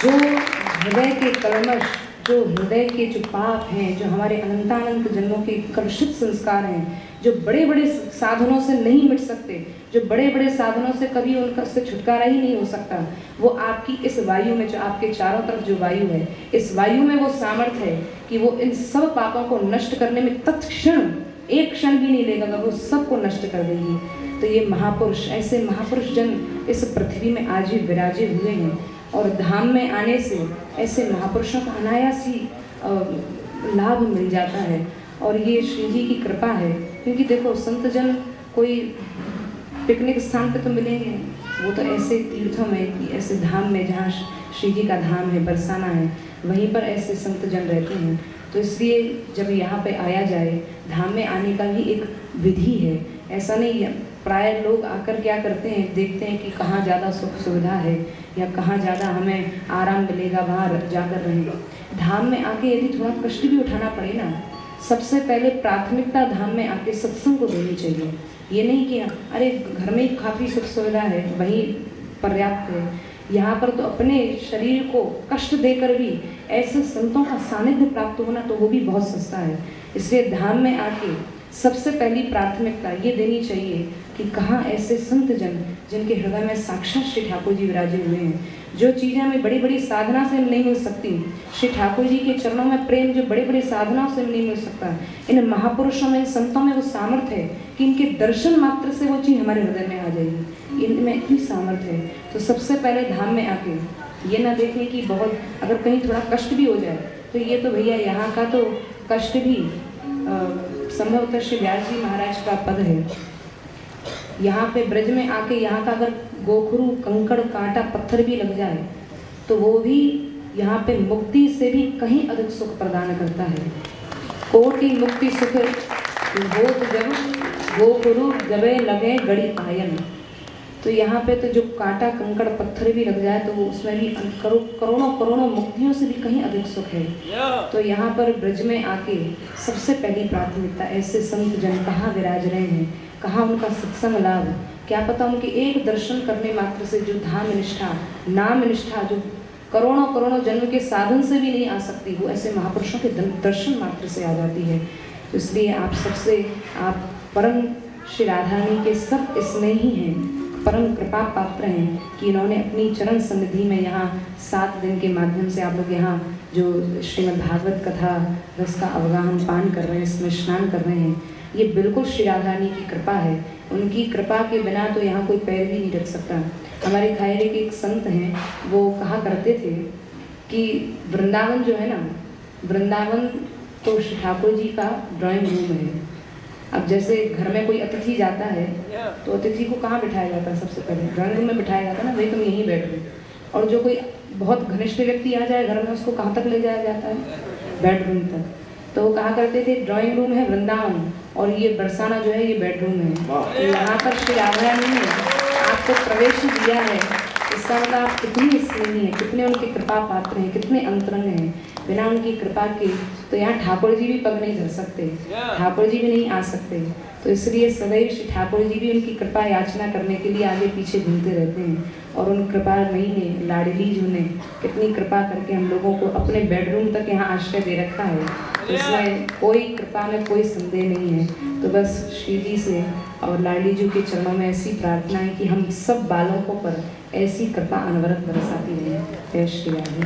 जो हृदय के कलमश, जो हृदय के जो पाप हैं, जो हमारे अनंतानंत जन्मों के कलुषित संस्कार हैं, जो बड़े बड़े साधनों से नहीं मिट सकते, जो बड़े बड़े साधनों से कभी उनका से छुटकारा ही नहीं हो सकता, वो आपकी इस वायु में, जो आपके चारों तरफ जो वायु है, इस वायु में वो सामर्थ्य है कि वो इन सब पापों को नष्ट करने में तत्क्षण, एक क्षण भी नहीं लगेगा, वो सबको नष्ट कर देगी। तो ये महापुरुष, ऐसे महापुरुष जन इस पृथ्वी में आज भी विराजे हुए हैं और धाम में आने से ऐसे महापुरुषों का अनायास ही लाभ मिल जाता है। और ये श्री जी की कृपा है, क्योंकि देखो संत जन कोई पिकनिक स्थान पे तो मिलेंगे, वो तो ऐसे तीर्थों में, कि ऐसे धाम में जहाँ श्री जी का धाम है, बरसाना है, वहीं पर ऐसे संत जन रहते हैं। तो इसलिए जब यहाँ पे आया जाए, धाम में आने का भी एक विधि है, ऐसा नहीं है। प्राय लोग आकर क्या करते हैं, देखते हैं कि कहाँ ज़्यादा सुख सुविधा है या कहाँ ज़्यादा हमें आराम मिलेगा, वहाँ जाकर रहेंगे। धाम में आके यदि थोड़ा कष्ट भी उठाना पड़े ना, सबसे पहले प्राथमिकता धाम में आके सत्संग को देनी चाहिए। ये नहीं कि अरे घर में ही काफ़ी सुख सुविधा है, वही पर्याप्त है। यहाँ पर तो अपने शरीर को कष्ट देकर भी ऐसे संतों का सानिध्य प्राप्त होना, तो वो भी बहुत सस्ता है। इसलिए धाम में आके सबसे पहली प्राथमिकता ये देनी चाहिए कि कहाँ ऐसे संत जन जिनके हृदय में साक्षात श्री ठाकुर जी विराजे हुए हैं। जो चीज़ें हमें बड़ी बड़ी साधना से नहीं मिल सकती, श्री ठाकुर जी के चरणों में प्रेम जो बड़े बड़े साधनाओं से नहीं मिल सकता, इन महापुरुषों में, इन संतों में वो सामर्थ्य है कि इनके दर्शन मात्र से वो चीज़ हमारे हृदय में आ जाएगी। इनमें इतनी सामर्थ्य है। तो सबसे पहले धाम में आके ये ना देखें कि बहुत अगर कहीं थोड़ा कष्ट भी हो जाए, तो ये तो भैया यहाँ का तो कष्ट भी संभवतः श्री व्यास जी महाराज का पद है। यहाँ पे ब्रज में आके यहाँ का अगर गोखरू, कंकड़, कांटा, पत्थर भी लग जाए तो वो भी यहाँ पे मुक्ति से भी कहीं अधिक सुख प्रदान करता है। कोटि मुक्ति सुख होत जब गोखरू जबे लगे गड़ी आयन। तो यहाँ पे तो जो कांटा, कंकड़, पत्थर भी लग जाए तो वो उसमें भी करोड़ों करोड़ों मुक्तियों से भी कहीं अधिक सुख है। तो यहाँ पर ब्रज में आके सबसे पहली प्राथमिकता ऐसे संत जन कहाँ विराज रहे हैं, कहाँ उनका सत्संग लाभ, क्या पता उनके एक दर्शन करने मात्र से जो धाम निष्ठा, नाम निष्ठा जो करोड़ों करोड़ों जन्म के साधन से भी नहीं आ सकती, वो ऐसे महापुरुषों के दर्शन मात्र से आ जाती है। तो इसलिए आप सबसे, आप परम श्री राधारानी के सब स्नेही हैं, परम कृपा पात्र हैं कि इन्होंने अपनी चरण सन्निधि में यहाँ 7 दिन के माध्यम से आप लोग यहाँ जो श्रीमद् भागवत कथा रस का अवगाहन पान कर रहे हैं, इसमें स्नान कर रहे हैं, ये बिल्कुल श्री राधारानी की कृपा है। उनकी कृपा के बिना तो यहाँ कोई पैर भी नहीं रख सकता। हमारे खायरे के एक संत हैं, वो कहा करते थे कि वृंदावन जो है ना, वृंदावन तो श्री ठाकुर जी का ड्राइंग रूम है। अब जैसे घर में कोई अतिथि जाता है तो अतिथि को कहाँ बिठाया जाता है, सबसे पहले ड्राइंग रूम में बिठाया जाता है ना, भाई तुम यहीं बैठो। और जो कोई बहुत घनिष्ठ व्यक्ति आ जाए घर में, उसको कहाँ तक ले जाया जाता है, बेडरूम तक। तो वो कहा करते थे ड्राइंग रूम है वृंदावन और ये बरसाना जो है ये बेडरूम है। तो यहाँ पर श्री राधारानी ने आपको प्रवेश दिया है, इसका मतलब आप कितनी स्नेही हैं, कितने उनके कृपा पात्र हैं, कितने अंतरंग हैं। बिना उनकी कृपा के तो यहाँ ठाकुर जी भी पग नहीं धर सकते, ठाकुर जी भी नहीं आ सकते। तो इसलिए सदैव श्री ठाकुर जी भी उनकी कृपा याचना करने के लिए आगे पीछे घूमते रहते हैं। और उन कृपा मई ने, लाडली जी ने कितनी कृपा करके हम लोगों को अपने बेडरूम तक यहाँ आश्रय दे रखा है। इसमें कोई कृपा में कोई संदेह नहीं है। तो बस श्री जी से और लाडली जी के चरणों में ऐसी प्रार्थना है कि हम सब बालकों पर ऐसी कृपा अनवरत बरसाती रहे। जय श्री राधे।